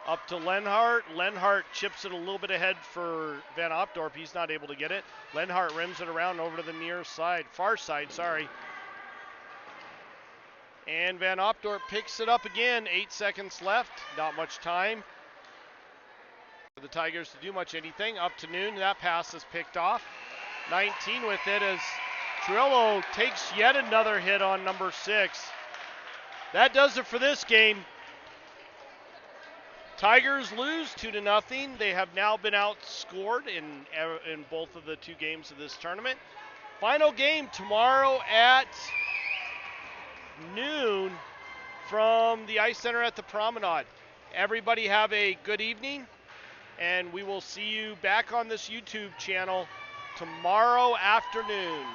Up to Lenhart. Lenhart chips it a little bit ahead for Van Opdorp. He's not able to get it. Lenhart rims it around over to the near side, far side, sorry. And Van Opdorp picks it up again. 8 seconds left. Not much time for the Tigers to do much anything. Up to Noon. That pass is picked off. 19 with it as Trillo takes yet another hit on number 6. That does it for this game. Tigers lose 2-0. They have now been outscored in both of the 2 games of this tournament. Final game tomorrow at noon from the Ice Center at the Promenade. Everybody have a good evening, and we will see you back on this YouTube channel tomorrow afternoon.